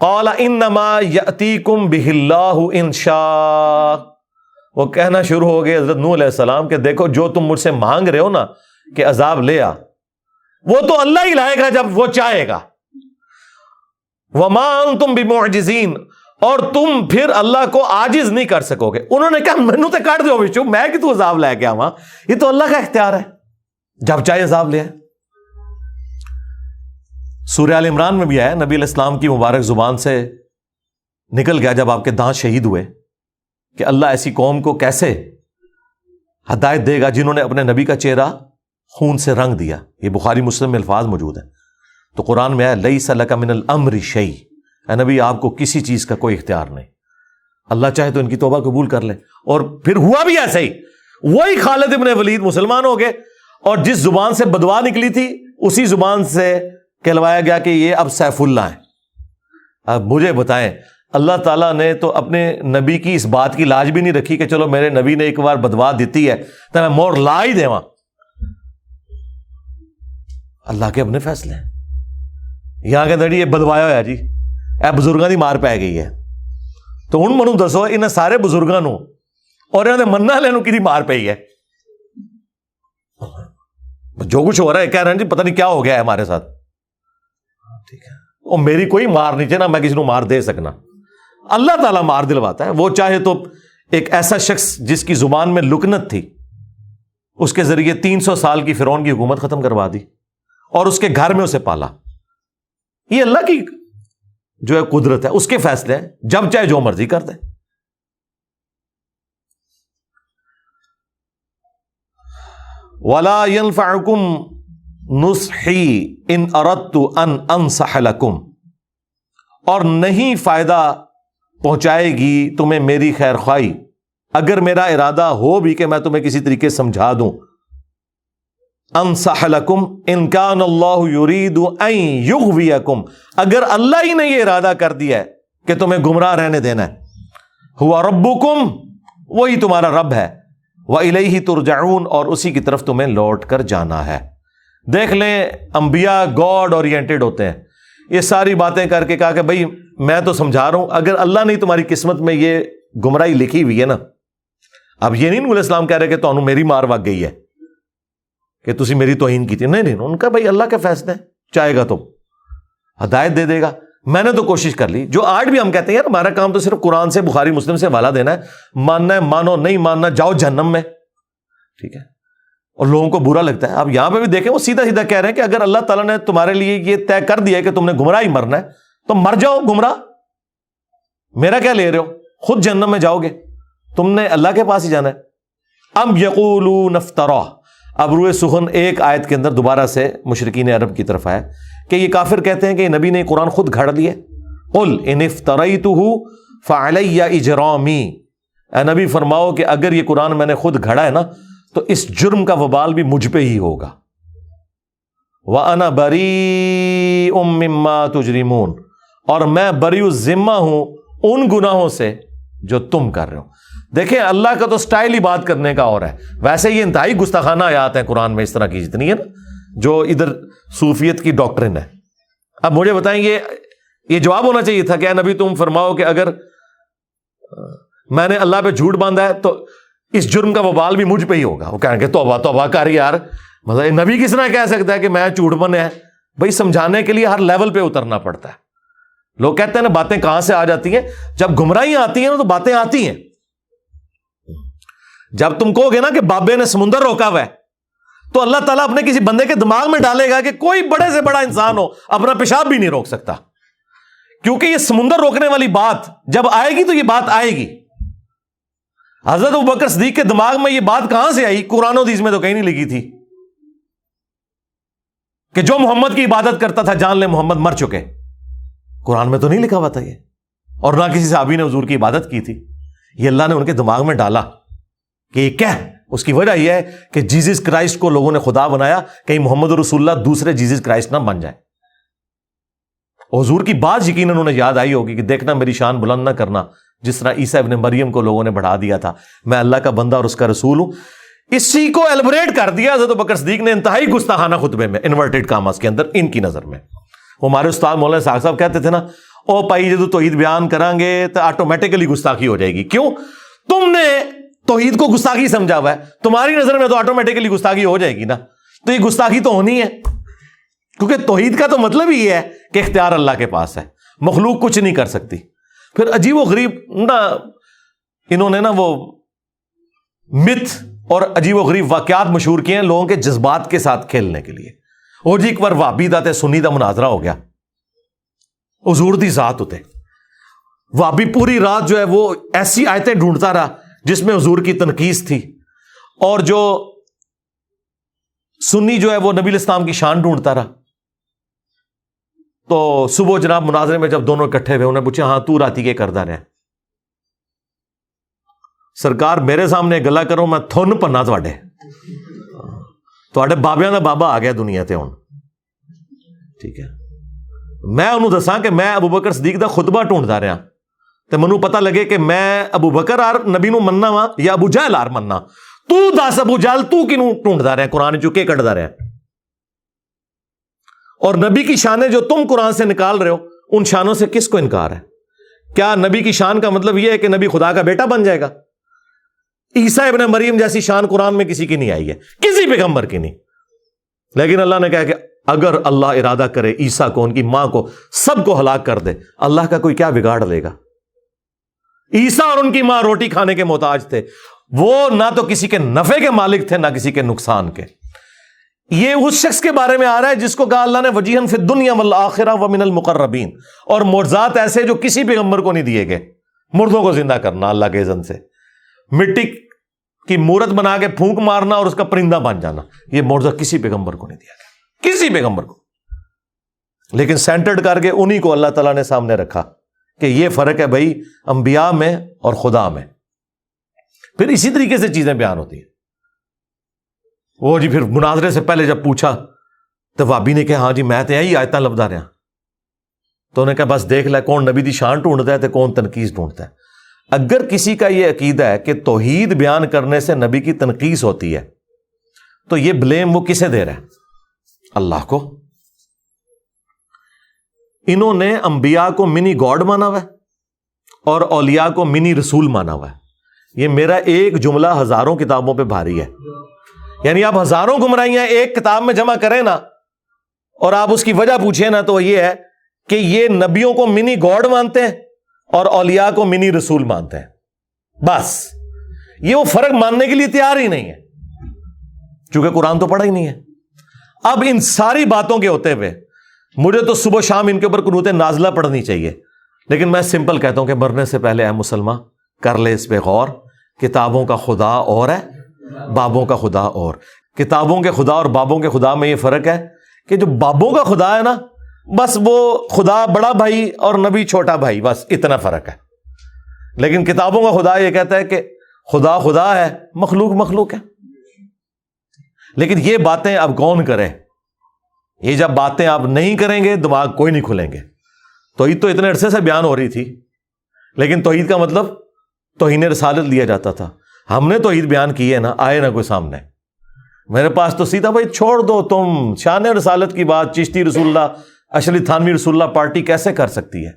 قال انما یاتیکم بہ اللہ ان شاء، وہ کہنا شروع ہو گئے حضرت نوح علیہ السلام کہ دیکھو جو تم مجھ سے مانگ رہے ہو نا کہ عذاب لے آ، وہ تو اللہ ہی لائے گا جب وہ چاہے گا. وما انتم بمعجزین، اور تم پھر اللہ کو عاجز نہیں کر سکو گے. انہوں نے کہا مینوں تے کٹ دیو وچوں، میں کہ تو عذاب لے کے آواں، یہ تو اللہ کا اختیار ہے، جب چاہے عذاب لے آئے. سورہ آل عمران میں بھی آیا، نبی علیہ السلام کی مبارک زبان سے نکل گیا جب آپ کے دانت شہید ہوئے کہ اللہ ایسی قوم کو کیسے ہدایت دے گا جنہوں نے اپنے نبی کا چہرہ خون سے رنگ دیا. یہ بخاری مسلم میں الفاظ موجود ہیں. تو قرآن میں آیا لیس لک من الامر شیء، اے نبی آپ کو کسی چیز کا کوئی اختیار نہیں، اللہ چاہے تو ان کی توبہ قبول کر لے. اور پھر ہوا بھی ایسا ہی، وہی خالد ابن ولید مسلمان ہو گئے، اور جس زبان سے بدوا نکلی تھی اسی زبان سے کہلوایا گیا کہ یہ اب سیف اللہ ہے. اب مجھے بتائیں، اللہ تعالیٰ نے تو اپنے نبی کی اس بات کی لاج بھی نہیں رکھی کہ چلو میرے نبی نے ایک بار بدوا دیتی ہے تو میں مور لا ہی دیواں. اللہ کے اپنے فیصلے ہیں. یہاں کے اندر یہ بدوایا ہوا جی، اے بزرگاں دی مار پی گئی ہے، تو ہن منوں دسو انہاں سارے بزرگاں نوں اور انہاں دے منن والے نوں کدی مار پئی ہے؟ جو کچھ ہو رہا ہے کہہ رہے ہیں جی پتہ نہیں کیا ہو گیا ہے ہمارے ساتھ. ٹھیک ہے, اور میری کوئی مار نہیں چاہیے, نہ میں کسی کو مار دے سکنا. اللہ تعالیٰ مار دلواتا ہے. وہ چاہے تو ایک ایسا شخص جس کی زبان میں لکنت تھی, اس کے ذریعے 300 سال کی فرعون کی حکومت ختم کروا دی اور اس کے گھر میں اسے پالا. یہ اللہ کی جو ہے قدرت ہے, اس کے فیصلے ہیں, جب چاہے جو مرضی کر دے. وَلَا يَنفَعُكُمْ نُصْحِي إِنْ أَرَدْتُ أَنْ أَنْصَحَ لَكُمْ, اور نہیں فائدہ پہنچائے گی تمہیں میری خیر خواہی اگر میرا ارادہ ہو بھی کہ میں تمہیں کسی طریقے سمجھا دوں. انصح لکم ان کان اللہ یرید ان یغویکم, اگر اللہ ہی نے یہ ارادہ کر دیا ہے کہ تمہیں گمراہ رہنے دینا ہے. ہوا ربکم, وہی تمہارا رب ہے. وَإِلَيْهِ تُرْجَعُونَ, اور اسی کی طرف تمہیں لوٹ کر جانا ہے. دیکھ لیں انبیاء گاڈ اورینٹڈ ہوتے ہیں. یہ ساری باتیں کر کے کہا کہ بھئی میں تو سمجھا رہا ہوں, اگر اللہ نے تمہاری قسمت میں یہ گمراہی لکھی ہوئی ہے نا, اب یہ نہیں نبی علیہ السلام کہہ رہے کہ تمہیں میری مار وگ گئی ہے کہ تسی میری توہین کی تھی. نہیں, ان کا بھائی اللہ کے فیصلے ہیں, چاہے گا تو ہدایت دے دے گا. میں نے تو کوشش کر لی. جو آج بھی ہم کہتے ہیں یار ہمارا کام تو صرف قرآن سے بخاری مسلم سے حوالہ دینا ہے, ماننا ہے مانو, نہیں ماننا جاؤ جہنم میں. ٹھیک ہے, اور لوگوں کو برا لگتا ہے. اب یہاں پہ بھی دیکھیں وہ سیدھا سیدھا کہہ رہے ہیں کہ اگر اللہ تعالیٰ نے تمہارے لیے یہ طے کر دیا ہے کہ تم نے گمراہ ہی مرنا ہے تو مر جاؤ گمراہ, میرا کیا لے رہے ہو, خود جہنم میں جاؤ گے, تم نے اللہ کے پاس ہی جانا ہے. ام یقولون افترا, اب روئے سخن ایک آیت کے اندر دوبارہ سے مشرکین عرب کی طرف آیا کہ یہ کافر کہتے ہیں کہ نبی نے قرآن خود گھڑ لیے. قل ان افتریتہ فعلی اجرامی, اے نبی فرماؤ کہ اگر یہ قرآن میں نے خود گھڑا ہے نا تو اس جرم کا وبال بھی مجھ پہ ہی ہوگا. وَأَنَا بَرِيءٌ مِّمَّا تُجْرِمُونَ, اور میں بریء الذمہ ہوں ان گناہوں سے جو تم کر رہے ہو. دیکھیں اللہ کا تو سٹائل ہی بات کرنے کا اور ہے. ویسے یہ انتہائی گستاخانہ آیات ہیں قرآن میں اس طرح کی جتنی ہے نا, جو ادھر صوفیت کی ڈاکٹرن ہے. اب مجھے بتائیں یہ جواب ہونا چاہیے تھا کہ اے نبی تم فرماؤ کہ اگر میں نے اللہ پہ جھوٹ باندھا ہے تو اس جرم کا وبال بھی مجھ پہ ہی ہوگا. وہ کہیں گے توبہ توبہ کر یار, مطلب نبی کس طرح کہہ سکتا ہے کہ میں جھوٹ بنے ہے. بھائی سمجھانے کے لیے ہر لیول پہ اترنا پڑتا ہے. لوگ کہتے ہیں نا باتیں کہاں سے آ جاتی ہیں, جب گمراہیاں آتی ہیں نا تو باتیں آتی ہیں. جب تم کہو گے نا کہ بابے نے سمندر روکا ہوا ہے تو اللہ تعالیٰ اپنے کسی بندے کے دماغ میں ڈالے گا کہ کوئی بڑے سے بڑا انسان ہو اپنا پیشاب بھی نہیں روک سکتا, کیونکہ یہ سمندر روکنے والی بات جب آئے گی تو یہ بات آئے گی. حضرت ابوبکر صدیق کے دماغ میں یہ بات کہاں سے آئی؟ قرآن و حدیث میں تو کہیں نہیں لکھی تھی کہ جو محمد کی عبادت کرتا تھا جان لے محمد مر چکے. قرآن میں تو نہیں لکھا ہوا تھا یہ, اور نہ کسی صحابی نے حضور کی عبادت کی تھی. یہ اللہ نے ان کے دماغ میں ڈالا کہ یہ کیا ہے. اس کی وجہ یہ ہے کہ جیزس کرائسٹ کو لوگوں نے خدا بنایا, کہیں محمد رسول اللہ دوسرے جیزس کرائسٹ نہ بن جائے. حضور کی بات یقیناً انہوں نے یاد آئی ہوگی کہ دیکھنا میری شان بلند نہ کرنا, جس طرح عیسیٰ ابن مریم کو لوگوں نے بڑھا دیا تھا, میں اللہ کا بندہ اور اس کا رسول ہوں. اسی کو ایلبریٹ کر دیا حضرت ابوبکر صدیق نے انتہائی گستاخانہ خطبے میں, انورٹڈ کاماس کے اندر, ان کی نظر میں. وہ ہمارے استاد مولانا اسحاق صاحب کہتے تھے نا, او پائی جدو توحید بیان کریں گے تو آٹومیٹیکلی گستاخی ہو جائے گی. کیوں؟ تم نے توحید کو گستاخی سمجھا ہوا ہے, تمہاری نظر میں تو آٹومیٹیکلی گستاخی ہو جائے گی نا. تو یہ گستاخی تو ہونی ہے, کیونکہ توحید کا تو مطلب ہی ہے کہ اختیار اللہ کے پاس ہے, مخلوق کچھ نہیں کر سکتی. پھر عجیب و غریب نا انہوں نے نا وہ مت اور عجیب و غریب واقعات مشہور کیے ہیں لوگوں کے جذبات کے ساتھ کھیلنے کے لیے. اور جی ایک بار وہابی دا تے سنی دا مناظرہ ہو گیا, حضور دی ذات ہوتے وہابی پوری رات جو ہے وہ ایسی آیتیں ڈھونڈتا رہا جس میں حضور کی تنقیص تھی, اور جو سنی جو ہے وہ نبی الاسلام کی شان ڈھونڈتا رہا. تو صبح جناب مناظرے میں جب دونوں اکٹھے ہوئے, انہیں پوچھا ہاں تو راتی کے کردا رہا؟ سرکار میرے سامنے گلا کرو میں تھن پنا تواڈے بابیاں دا بابا آ گیا دنیا تے ہن. ٹھیک ہے, میں انہوں دساں کہ میں ابوبکر صدیق دا خطبہ ڈھونڈتا رہا تے منوں پتہ لگے کہ میں ابوبکر آر نبی نو مننا وا یا ابو جہل آر مننا. تو دس ابو جہل تو کینوں ڈھونڈتا رہا قرآن چوں کے کڈدا رہا؟ اور نبی کی شانیں جو تم قرآن سے نکال رہے ہو ان شانوں سے کس کو انکار ہے؟ کیا نبی کی شان کا مطلب یہ ہے کہ نبی خدا کا بیٹا بن جائے گا؟ عیسیٰ ابن مریم جیسی شان قرآن میں کسی کی نہیں آئی ہے, کسی پیغمبر کی نہیں. لیکن اللہ نے کہا کہ اگر اللہ ارادہ کرے عیسیٰ کو، ان کی ماں کو، سب کو ہلاک کر دے، اللہ کا کوئی کیا بگاڑ لے گا؟ عیسیٰ اور ان کی ماں روٹی کھانے کے محتاج تھے، وہ نہ تو کسی کے نفع کے مالک تھے نہ کسی کے نقصان کے۔ یہ اس شخص کے بارے میں آ رہا ہے جس کو کہا اللہ نے وجیہن فی الدنیا والآخرہ ومن المقربین، اور معجزات ایسے جو کسی پیغمبر کو نہیں دیے گئے، مردوں کو زندہ کرنا اللہ کے اذن سے، مٹی کی مورت بنا کے پھونک مارنا اور اس کا پرندہ بن جانا، یہ معجزہ کسی پیغمبر کو نہیں دیا گیا، کسی پیغمبر کو۔ لیکن سینٹرڈ کر کے انہی کو اللہ تعالیٰ نے سامنے رکھا کہ یہ فرق ہے بھائی انبیاء میں اور خدا میں۔ پھر اسی طریقے سے چیزیں بیان ہوتی ہیں۔ وہ جی پھر مناظرے سے پہلے جب پوچھا تو وابی نے کہا ہاں جی میں تو یہی آیتاں لفظا رہا، تو انہوں نے کہا بس دیکھ لے کون نبی دی شان ڈھونڈتا ہے تو کون تنقیص ڈھونڈتا ہے۔ اگر کسی کا یہ عقیدہ ہے کہ توحید بیان کرنے سے نبی کی تنقیص ہوتی ہے تو یہ بلیم وہ کسے دے رہا ہے؟ اللہ کو۔ انہوں نے انبیاء کو منی گاڈ مانا ہوا ہے اور اولیاء کو منی رسول مانا ہوا ہے۔ یہ میرا ایک جملہ ہزاروں کتابوں پہ بھاری ہے، یعنی آپ ہزاروں گمراہیاں ایک کتاب میں جمع کریں نا اور آپ اس کی وجہ پوچھیں نا تو یہ ہے کہ یہ نبیوں کو منی گاڈ مانتے ہیں اور اولیاء کو منی رسول مانتے ہیں، بس یہ وہ فرق ماننے کے لیے تیار ہی نہیں ہے، چونکہ قرآن تو پڑھا ہی نہیں ہے۔ اب ان ساری باتوں کے ہوتے ہوئے مجھے تو صبح شام ان کے اوپر قنوت نازلہ پڑھنی چاہیے، لیکن میں سمپل کہتا ہوں کہ مرنے سے پہلے اے مسلمان کر لے اس پہ غور، کتابوں کا خدا اور ہے، بابوں کا خدا اور۔ کتابوں کے خدا اور بابوں کے خدا میں یہ فرق ہے کہ جو بابوں کا خدا ہے نا بس وہ خدا بڑا بھائی اور نبی چھوٹا بھائی، بس اتنا فرق ہے۔ لیکن کتابوں کا خدا یہ کہتا ہے کہ خدا خدا ہے، مخلوق مخلوق ہے۔ لیکن یہ باتیں اب کون کرے؟ یہ جب باتیں آپ نہیں کریں گے دماغ کوئی نہیں کھلیں گے۔ توحید تو اتنے عرصے سے بیان ہو رہی تھی، لیکن توحید کا مطلب توہین رسالت لیا جاتا تھا۔ ہم نے توحید بیان کی ہے نا، آئے نا کوئی سامنے، میرے پاس تو سیدھا بھائی چھوڑ دو تم شان رسالت کی بات، چشتی رسول اللہ، اشلی تھانوی رسول اللہ پارٹی کیسے کر سکتی ہے؟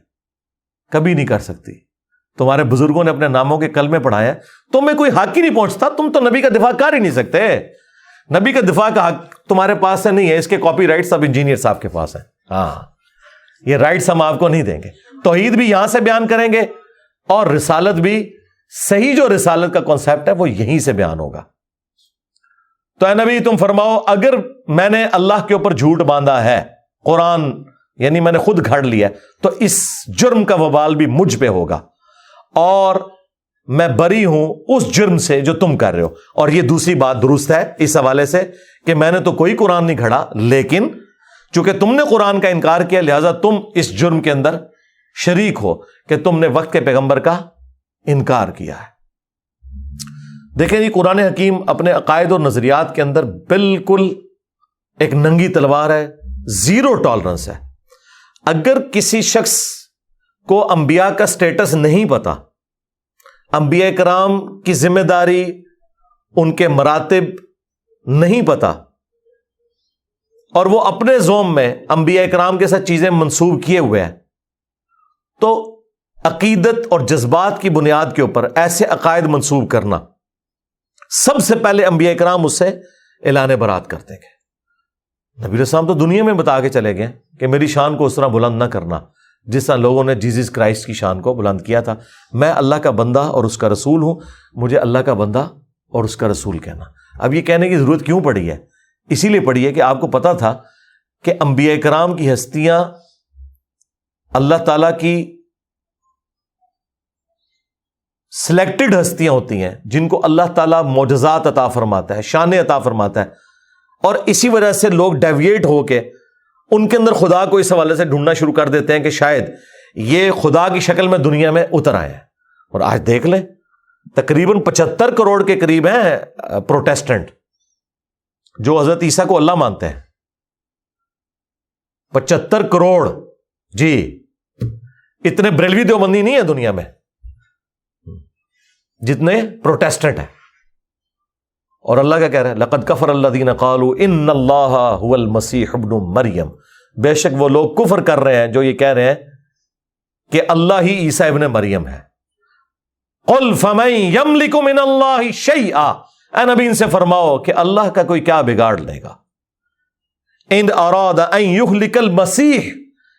کبھی نہیں کر سکتی۔ تمہارے بزرگوں نے اپنے ناموں کے کلمے پڑھائے، تمہیں کوئی حق ہی نہیں پہنچتا، تم تو نبی کا دفاع کر ہی نہیں سکتے۔ نبی کا دفاع کا حق تمہارے پاس سے نہیں ہے، اس کے کاپی رائٹس اب انجینئر صاحب کے پاس ہیں۔ ہاں یہ رائٹس ہم آپ کو نہیں دیں گے۔ توحید بھی یہاں سے بیان کریں گے اور رسالت بھی، صحیح جو رسالت کا کانسیپٹ ہے وہ یہیں سے بیان ہوگا۔ تو اے نبی تم فرماؤ اگر میں نے اللہ کے اوپر جھوٹ باندھا ہے، قرآن یعنی میں نے خود گھڑ لیا، تو اس جرم کا وبال بھی مجھ پہ ہوگا، اور میں بری ہوں اس جرم سے جو تم کر رہے ہو۔ اور یہ دوسری بات درست ہے اس حوالے سے کہ میں نے تو کوئی قرآن نہیں گھڑا، لیکن چونکہ تم نے قرآن کا انکار کیا لہذا تم اس جرم کے اندر شریک ہو کہ تم نے وقت کے پیغمبر کا انکار کیا ہے۔ دیکھیں جی قرآن حکیم اپنے عقائد اور نظریات کے اندر بالکل ایک ننگی تلوار ہے، زیرو ٹالرنس ہے۔ اگر کسی شخص کو انبیاء کا سٹیٹس نہیں پتا، انبیاء کرام کی ذمہ داری، ان کے مراتب نہیں پتا، اور وہ اپنے زوم میں انبیاء کرام کے ساتھ چیزیں منسوب کیے ہوئے ہیں، تو عقیدت اور جذبات کی بنیاد کے اوپر ایسے عقائد منسوب کرنا، سب سے پہلے انبیاء کرام اس سے اعلان برات کرتے گے۔ نبی علیہ السلام تو دنیا میں بتا کے چلے گئے کہ میری شان کو اس طرح بلند نہ کرنا جس طرح لوگوں نے جیزس کرائسٹ کی شان کو بلند کیا تھا۔ میں اللہ کا بندہ اور اس کا رسول ہوں، مجھے اللہ کا بندہ اور اس کا رسول کہنا۔ اب یہ کہنے کی ضرورت کیوں پڑی ہے؟ اسی لیے پڑی ہے کہ آپ کو پتا تھا کہ انبیاء کرام کی ہستیاں اللہ تعالیٰ کی سلیکٹڈ ہستیاں ہوتی ہیں جن کو اللہ تعالیٰ معجزات عطا فرماتا ہے، شان عطا فرماتا ہے، اور اسی وجہ سے لوگ ڈیویٹ ہو کے ان کے اندر خدا کو اس حوالے سے ڈھونڈنا شروع کر دیتے ہیں کہ شاید یہ خدا کی شکل میں دنیا میں اتر آئے ہیں۔ اور آج دیکھ لیں تقریباً 75 کروڑ کے قریب ہیں پروٹیسٹنٹ جو حضرت عیسیٰ کو اللہ مانتے ہیں۔ 75 کروڑ، جی اتنے بریلوی دیوبندی نہیں ہے دنیا میں جتنے پروٹیسٹنٹ ہیں۔ اور اللہ کیا کہہ رہے ہیں؟ لقد کفر الذین قالوا ان اللہ هو المسیح ابن مریم، بے شک وہ لوگ کفر کر رہے ہیں جو یہ کہہ رہے ہیں کہ اللہ ہی عیسیٰ ابن مریم ہے۔ قل فمن یملک من اللہ شیئا، اے نبی ان سے فرماؤ کہ اللہ کا کوئی کیا بگاڑ لے گا؟ ان اراد ان یہلک المسیح،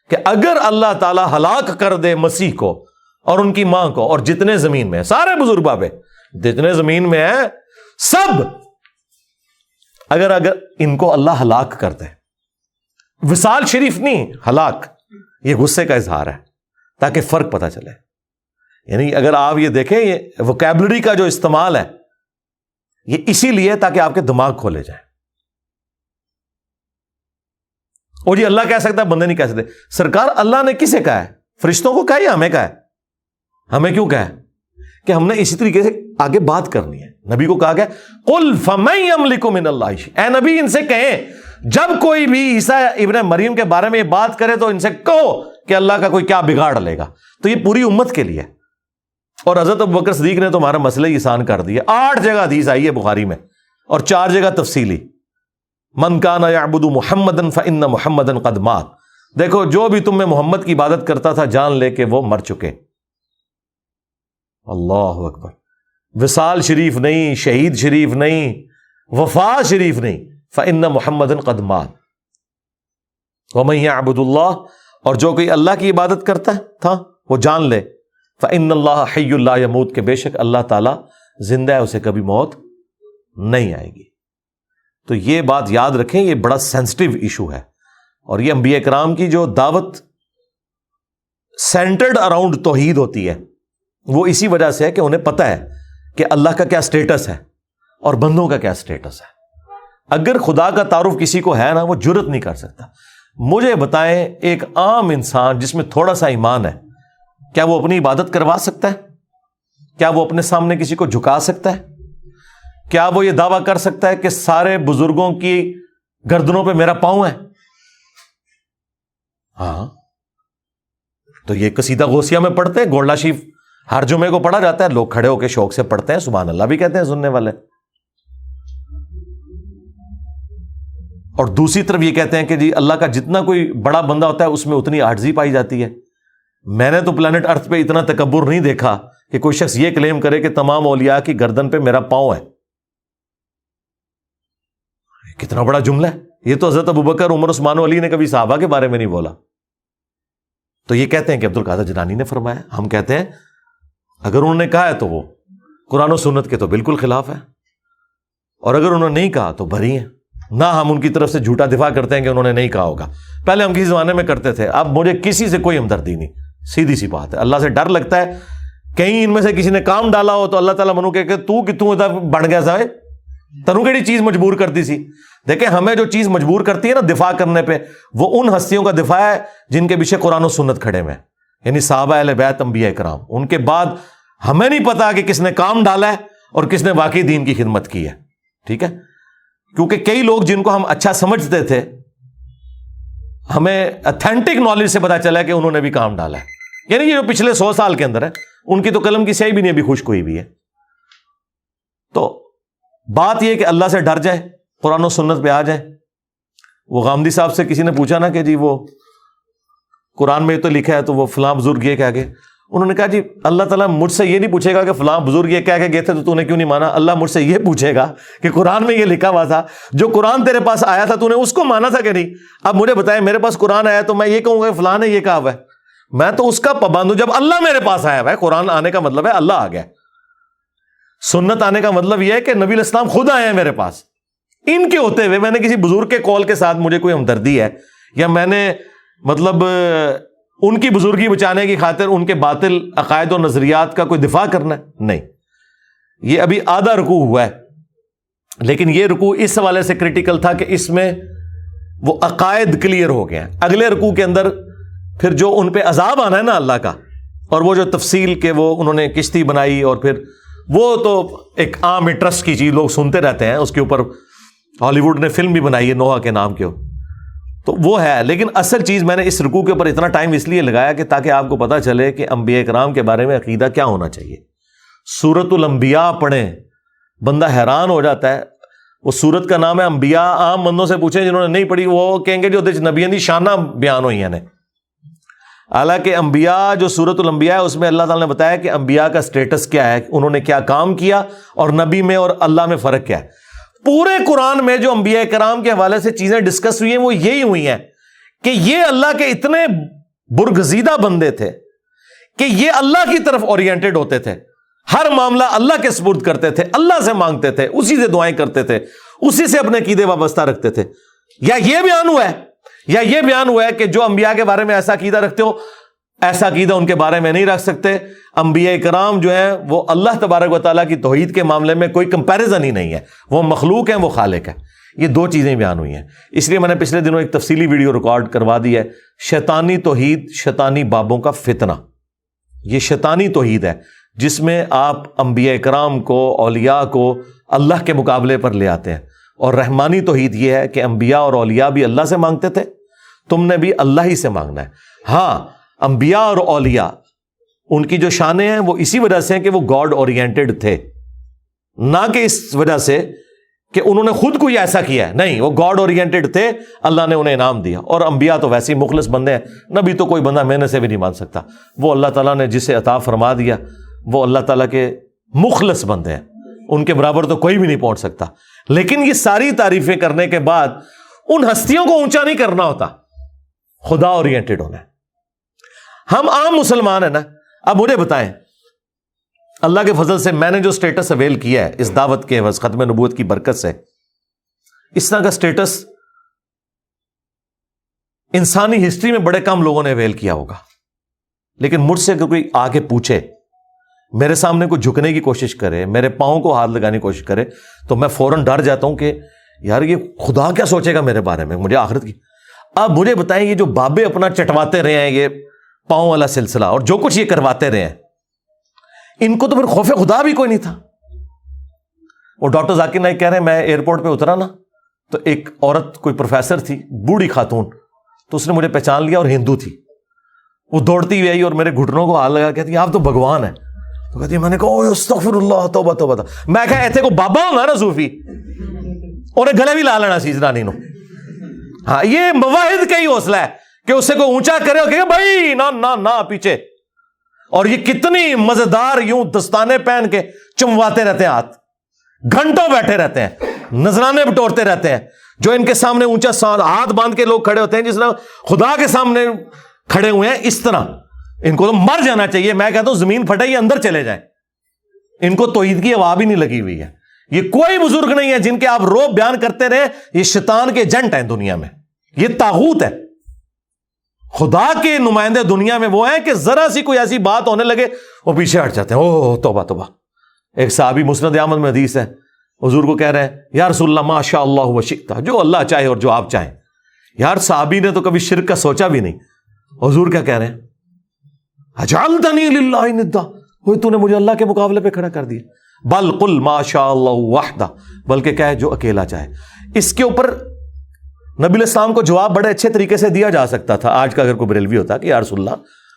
کہ اگر اللہ تعالی ہلاک کر دے مسیح کو اور ان کی ماں کو اور جتنے زمین میں ہیں، سارے بزرگ بابے جتنے زمین میں ہیں سب، اگر ان کو اللہ ہلاک کر دے، وصال شریف نہیں، ہلاک، یہ غصے کا اظہار ہے تاکہ فرق پتہ چلے. یعنی اگر آپ یہ دیکھیں، یہ ووکیبلری کا جو استعمال ہے یہ اسی لیے تاکہ آپ کے دماغ کھولے جائیں. اور یہ اللہ کہہ سکتا ہے، بندے نہیں کہہ سکتے. سرکار اللہ نے کسے کہا ہے؟ فرشتوں کو کہا یا ہمیں کہا ہے؟ ہمیں کیوں کہا ہے؟ کہ ہم نے اسی طریقے سے آگے بات کرنی ہے. نبی کو کہا گیا قل فمن یملک من اللہ شیئا، اے نبی ان سے کہیں جب کوئی بھی عیسیٰ ابن مریم کے بارے میں یہ بات کرے تو ان سے کہو کہ اللہ کا کوئی کیا بگاڑ لے گا. تو یہ پوری امت کے لیے. اور حضرت ابوبکر صدیق نے تو ہمارا مسئلہ ہی آسان کر دیا. 8 جگہ حدیث آئی ہے بخاری میں اور 4 جگہ تفصیلی. من کان یعبد محمدا فإن محمدا قد مات، دیکھو جو بھی تم میں محمد کی عبادت کرتا تھا جان لے کہ وہ مر چکے. اللہ اکبر. وصال شریف نہیں، شہید شریف نہیں، وفات شریف نہیں، فإن محمدا قد مات. ومن یعبد اللہ، اور جو کوئی اللہ کی عبادت کرتا تھا وہ جان لے فإن اللہ حی لا یموت، کہ بے شک اللہ تعالی زندہ ہے، اسے کبھی موت نہیں آئے گی. تو یہ بات یاد رکھیں، یہ بڑا سینسٹیو ایشو ہے. اور یہ انبیاء کرام کی جو دعوت سینٹرڈ اراؤنڈ توحید ہوتی ہے وہ اسی وجہ سے ہے کہ انہیں پتہ ہے کہ اللہ کا کیا سٹیٹس ہے اور بندوں کا کیا سٹیٹس ہے. اگر خدا کا تعارف کسی کو ہے نا، وہ جرت نہیں کر سکتا. مجھے بتائیں، ایک عام انسان جس میں تھوڑا سا ایمان ہے، کیا وہ اپنی عبادت کروا سکتا ہے؟ کیا وہ اپنے سامنے کسی کو جھکا سکتا ہے؟ کیا وہ یہ دعویٰ کر سکتا ہے کہ سارے بزرگوں کی گردنوں پہ میرا پاؤں ہے؟ ہاں. تو یہ قصیدہ غوثیہ میں پڑھتے ہیں، گولڈا شریف ہر جمعے کو پڑھا جاتا ہے، لوگ کھڑے ہو کے شوق سے پڑھتے ہیں، سبحان اللہ بھی کہتے ہیں سننے والے. اور دوسری طرف یہ کہتے ہیں کہ جی اللہ کا جتنا کوئی بڑا بندہ ہوتا ہے اس میں اتنی عاجزی پائی جاتی ہے. میں نے تو پلانٹ ارتھ پہ اتنا تکبر نہیں دیکھا کہ کوئی شخص یہ کلیم کرے کہ تمام اولیاء کی گردن پہ میرا پاؤں ہے. کتنا بڑا جملہ ہے. یہ تو حضرت ابوبکر، عمر، عثمان و علی نے کبھی صحابہ کے بارے میں نہیں بولا. تو یہ کہتے ہیں کہ عبد القادر جیلانی نے فرمایا. ہم کہتے ہیں اگر انہوں نے کہا ہے تو وہ قرآن و سنت کے تو بالکل خلاف ہے، اور اگر انہوں نے نہیں کہا تو بری ہیں. نہ ہم ان کی طرف سے جھوٹا دفاع کرتے ہیں کہ انہوں نے نہیں کہا ہوگا. پہلے ہم کسی زمانے میں کرتے تھے، اب مجھے کسی سے کوئی ہمدردی نہیں. سیدھی سی بات ہے. اللہ سے ڈر لگتا ہے کہیں ان میں سے کسی نے کام ڈالا ہو تو اللہ تعالیٰ منو کہ تو ادھر بن گیا سائے تنو کیڑی چیز مجبور کرتی سی. دیکھیں ہمیں جو چیز مجبور کرتی ہے نا دفاع کرنے پہ، وہ ان ہستیوں کا دفاع ہے جن کے پیچھے قرآن و سنت کھڑے میں، یعنی صحابہ اہل بیت، انبیاء کرام. ان کے بعد ہمیں نہیں پتا کہ کس نے کام ڈالا ہے اور کس نے واقعی دین کی خدمت کی ہے. ٹھیک ہے. کیونکہ کئی لوگ جن کو ہم اچھا سمجھتے تھے، ہمیں اتھینٹک نالج سے پتا چلا کہ انہوں نے بھی کام ڈالا ہے. یعنی یہ جو پچھلے 100 سال کے اندر ہے، ان کی تو قلم کی سیاہی بھی نہیں ابھی خشک ہوئی بھی ہے. تو بات یہ کہ اللہ سے ڈر جائیں، قرآن و سنت پہ آ جائیں. وہ غامدی صاحب سے کسی نے پوچھا نا کہ جی وہ قرآن میں تو لکھا ہے تو وہ فلاں بزرگ یہ کہہ گئے. انہوں نے کہا جی اللہ تعالیٰ مجھ سے یہ نہیں پوچھے گا کہ فلاں بزرگ یہ کہہ کے گئے تھے تو نے کیوں نہیں مانا. اللہ مجھ سے یہ پوچھے گا کہ قرآن میں یہ لکھا ہوا تھا، جو قرآن تیرے پاس آیا تھا تو نے اس کو مانا تھا کہ نہیں. اب مجھے بتائیں، میرے پاس قرآن آیا تو میں یہ کہوں گا کہ فلاں نے یہ کہا ہوا ہے؟ میں تو اس کا پابند ہوں جب اللہ میرے پاس آیا ہوا ہے. قرآن آنے کا مطلب ہے اللہ آ گیا. سنت آنے کا مطلب یہ ہے کہ نبی علیہ السلام خود آئے ہیں میرے پاس. ان کے ہوتے ہوئے میں نے کسی بزرگ کے قول کے ساتھ مجھے کوئی ہمدردی ہے یا میں نے مطلب ان کی بزرگی بچانے کی خاطر ان کے باطل عقائد و نظریات کا کوئی دفاع کرنا ہے؟ نہیں. یہ ابھی آدھا رکوع ہوا ہے، لیکن یہ رکوع اس حوالے سے کریٹیکل تھا کہ اس میں وہ عقائد کلیئر ہو گئے ہیں. اگلے رکوع کے اندر پھر جو ان پہ عذاب آنا ہے نا اللہ کا، اور وہ جو تفصیل کے وہ انہوں نے کشتی بنائی، اور پھر وہ تو ایک عام انٹرسٹ کی چیز لوگ سنتے رہتے ہیں. اس کے اوپر ہالی ووڈ نے فلم بھی بنائی ہے نوح کے نام کے، تو وہ ہے. لیکن اصل چیز میں نے اس رکوع کے اوپر اتنا ٹائم اس لیے لگایا کہ تاکہ آپ کو پتا چلے کہ انبیاء کرام کے بارے میں عقیدہ کیا ہونا چاہیے. سورۃ الانبیاء پڑھیں، بندہ حیران ہو جاتا ہے. وہ سورت کا نام ہے انبیاء. عام بندوں سے پوچھیں جنہوں نے نہیں پڑھی، وہ کہیں گے جو نبیوں دی شانہ بیان ہوئی نے. حالانکہ انبیاء جو سورۃ الانبیاء ہے اس میں اللہ تعالیٰ نے بتایا کہ انبیاء کا سٹیٹس کیا ہے، انہوں نے کیا کام کیا، اور نبی میں اور اللہ میں فرق کیا ہے. پورے قرآن میں جو انبیاء کرام کے حوالے سے چیزیں ڈسکس ہوئی ہیں وہ یہی ہوئی ہیں کہ یہ اللہ کے اتنے برگزیدہ بندے تھے کہ یہ اللہ کی طرف اورینٹڈ ہوتے تھے، ہر معاملہ اللہ کے سپرد کرتے تھے، اللہ سے مانگتے تھے، اسی سے دعائیں کرتے تھے، اسی سے اپنے عقیدے وابستہ رکھتے تھے. یا یہ بیان ہوا ہے کہ جو انبیاء کے بارے میں ایسا عقیدہ رکھتے ہو، ایسا عقیدہ ان کے بارے میں نہیں رکھ سکتے. انبیاء کرام جو ہیں وہ اللہ تبارک و تعالیٰ کی توحید کے معاملے میں کوئی کمپیریزن ہی نہیں ہے، وہ مخلوق ہیں، وہ خالق ہے. یہ دو چیزیں بیان ہوئی ہیں. اس لیے میں نے پچھلے دنوں ایک تفصیلی ویڈیو ریکارڈ کروا دی ہے، شیطانی توحید، شیطانی بابوں کا فتنہ. یہ شیطانی توحید ہے جس میں آپ انبیاء کرام کو، اولیاء کو اللہ کے مقابلے پر لے آتے ہیں. اور رحمانی توحید یہ ہے کہ انبیاء اور اولیاء بھی اللہ سے مانگتے تھے، تم نے بھی اللہ ہی سے مانگنا ہے. ہاں، انبیاء اور اولیاء ان کی جو شانیں ہیں وہ اسی وجہ سے ہیں کہ وہ گاڈ اورینٹڈ تھے، نہ کہ اس وجہ سے کہ انہوں نے خود کوئی ایسا کیا ہے. نہیں، وہ گاڈ اورینٹڈ تھے، اللہ نے انہیں انعام دیا. اور انبیاء تو ویسے ہی مخلص بندے ہیں، نبی تو کوئی بندہ محنت سے بھی نہیں مان سکتا. وہ اللہ تعالیٰ نے جسے عطا فرما دیا وہ اللہ تعالیٰ کے مخلص بندے ہیں، ان کے برابر تو کوئی بھی نہیں پہنچ سکتا. لیکن یہ ساری تعریفیں کرنے کے بعد ان ہستیوں کو اونچا نہیں کرنا ہوتا، خدا اورینٹڈ ہونا ہے. ہم عام مسلمان ہیں نا. اب مجھے بتائیں، اللہ کے فضل سے میں نے جو سٹیٹس اویل کیا ہے اس دعوت کے عوض، ختم نبوت کی برکت سے، اس طرح کا سٹیٹس انسانی ہسٹری میں بڑے کم لوگوں نے اویل کیا ہوگا. لیکن مجھ سے اگر کوئی آ کے پوچھے، میرے سامنے کوئی جھکنے کی کوشش کرے، میرے پاؤں کو ہاتھ لگانے کی کوشش کرے، تو میں فوراً ڈر جاتا ہوں کہ یار یہ خدا کیا سوچے گا میرے بارے میں، مجھے آخرت کی. اب مجھے بتائیں، یہ جو بابے اپنا چٹواتے رہے ہیں، یہ پاؤں والا سلسلہ اور جو کچھ یہ کرواتے رہے ہیں، ان کو تو پھر خوف خدا بھی کوئی نہیں تھا. وہ ڈاکٹر ذاکر نائک کہہ رہے ہیں، میں ایئرپورٹ پہ اترا نا تو ایک عورت، کوئی پروفیسر تھی، بوڑھی خاتون، تو اس نے مجھے پہچان لیا اور ہندو تھی. وہ دوڑتی ہوئی آئی اور میرے گھٹنوں کو ہاتھ لگا، کہتی آپ تو بھگوان ہیں. تو کہتی میں نے کہا استغفر اللہ، توبہ توبہ. میں کہا ایتھے کو بابا ہونا نا صوفی، انہیں گلے بھی لا لینا سی رانی نو. ہاں، یہ مواحد کا ہی حوصلہ ہے کہ اسے کوئی اونچا کرے اور کہ بھائی نہ پیچھے. اور یہ کتنی مزیدار یوں دستانے پہن کے چمواتے رہتے ہیں، ہاتھ گھنٹوں بیٹھے رہتے ہیں، نذرانے بٹورتے رہتے ہیں. جو ان کے سامنے اونچا ہاتھ باندھ کے لوگ کھڑے ہوتے ہیں، جس طرح خدا کے سامنے کھڑے ہوئے ہیں، اس طرح ان کو تو مر جانا چاہیے. میں کہتا ہوں زمین پھٹے، یہ اندر چلے جائیں. ان کو توحید کی ہوا بھی نہیں لگی ہوئی ہے. یہ کوئی بزرگ نہیں ہے جن کے آپ روب بیان کرتے رہے. یہ شیطان کے ایجنٹ ہیں دنیا میں، یہ طاغوت ہے. خدا کے نمائندے دنیا میں وہ ہیں کہ ذرا سی کوئی ایسی بات ہونے لگے وہ پیچھے ہٹ جاتے ہیں. اوہ توبہ توبہ. ایک صحابی مسند احمد میں حدیث ہے، حضور کو کہہ رہے ہیں یا رسول اللہ ما شاء اللہ و شئت، جو اللہ چاہے اور جو آپ چاہیں. یار صحابی نے تو کبھی شرک کا سوچا بھی نہیں. حضور کیا کہہ رہے ہیں؟ اجعلتنی للہ ندا، تو نے مجھے اللہ کے مقابلے پہ کھڑا کر دیا. بل قل ما شاء اللہ وحدہ، بلکہ کہے جو اکیلا چاہے. اس کے اوپر نبی علیہ السلام کو جواب بڑے اچھے طریقے سے دیا جا سکتا تھا آج کا اگر کوئی بریلوی ہوتا کہ یا رسول اللہ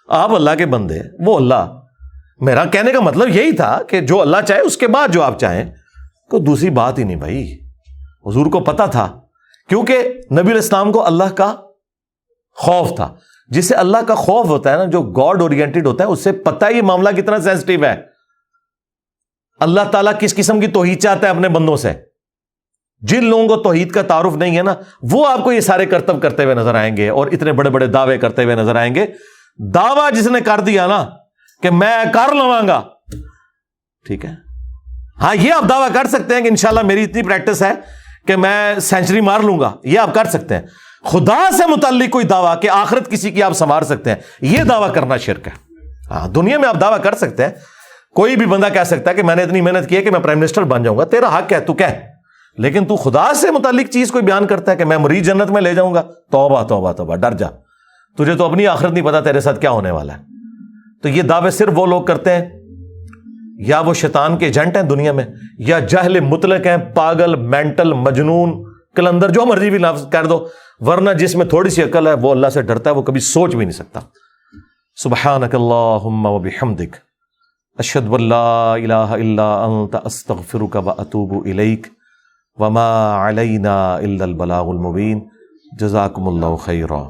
آپ اللہ کے بندے ہیں، وہ اللہ. میرا کہنے کا مطلب یہی تھا کہ جو اللہ چاہے اس کے بعد جو آپ چاہیں، کوئی دوسری بات ہی نہیں بھائی. حضور کو پتا تھا، کیونکہ نبی علیہ السلام کو اللہ کا خوف تھا. جسے اللہ کا خوف ہوتا ہے نا، جو گاڈ اورینٹڈ ہوتا ہے، اس سے پتہ ہے یہ معاملہ کتنا سینسٹیو ہے. اللہ تعالیٰ کس قسم کی توحید چاہتا ہے اپنے بندوں سے. جن لوگوں کو توحید کا تعارف نہیں ہے نا، وہ آپ کو یہ سارے کرتب کرتے ہوئے نظر آئیں گے اور اتنے بڑے بڑے دعوے کرتے ہوئے نظر آئیں گے. دعویٰ جس نے کر دیا نا کہ میں کر لواں گا، ٹھیک ہے، ہاں یہ آپ دعویٰ کر سکتے ہیں کہ انشاءاللہ میری اتنی پریکٹس ہے کہ میں سینچری مار لوں گا، یہ آپ کر سکتے ہیں. خدا سے متعلق کوئی دعویٰ کہ آخرت کسی کی آپ سنوار سکتے ہیں، یہ دعویٰ کرنا شرک ہے. ہاں دنیا میں آپ دعویٰ کر سکتے ہیں، کوئی بھی بندہ کہہ سکتا ہے کہ میں نے اتنی محنت کی ہے کہ میں پرائم منسٹر بن جاؤں گا، تیرا حق ہے، تو کہہ. لیکن تو خدا سے متعلق چیز کوئی بیان کرتا ہے کہ میں مریض جنت میں لے جاؤں گا، توبہ توبہ توبہ، ڈر جا. تجھے تو اپنی آخرت نہیں پتا تیرے ساتھ کیا ہونے والا ہے. تو یہ دعوے صرف وہ لوگ کرتے ہیں یا وہ شیطان کے ایجنٹ ہیں دنیا میں، یا جاہل مطلق ہیں، پاگل، مینٹل، مجنون، کلندر، جو مرضی بھی لفظ کر دو. ورنہ جس میں تھوڑی سی عقل ہے وہ اللہ سے ڈرتا ہے، وہ کبھی سوچ بھی نہیں سکتا. سبحانک اللہم و بحمدک، اشہد ان لا الہ الا انت، استغفرک و اتوب الیک، وما علینا الا البلاغ المبین. جزاکم اللہ خیرا.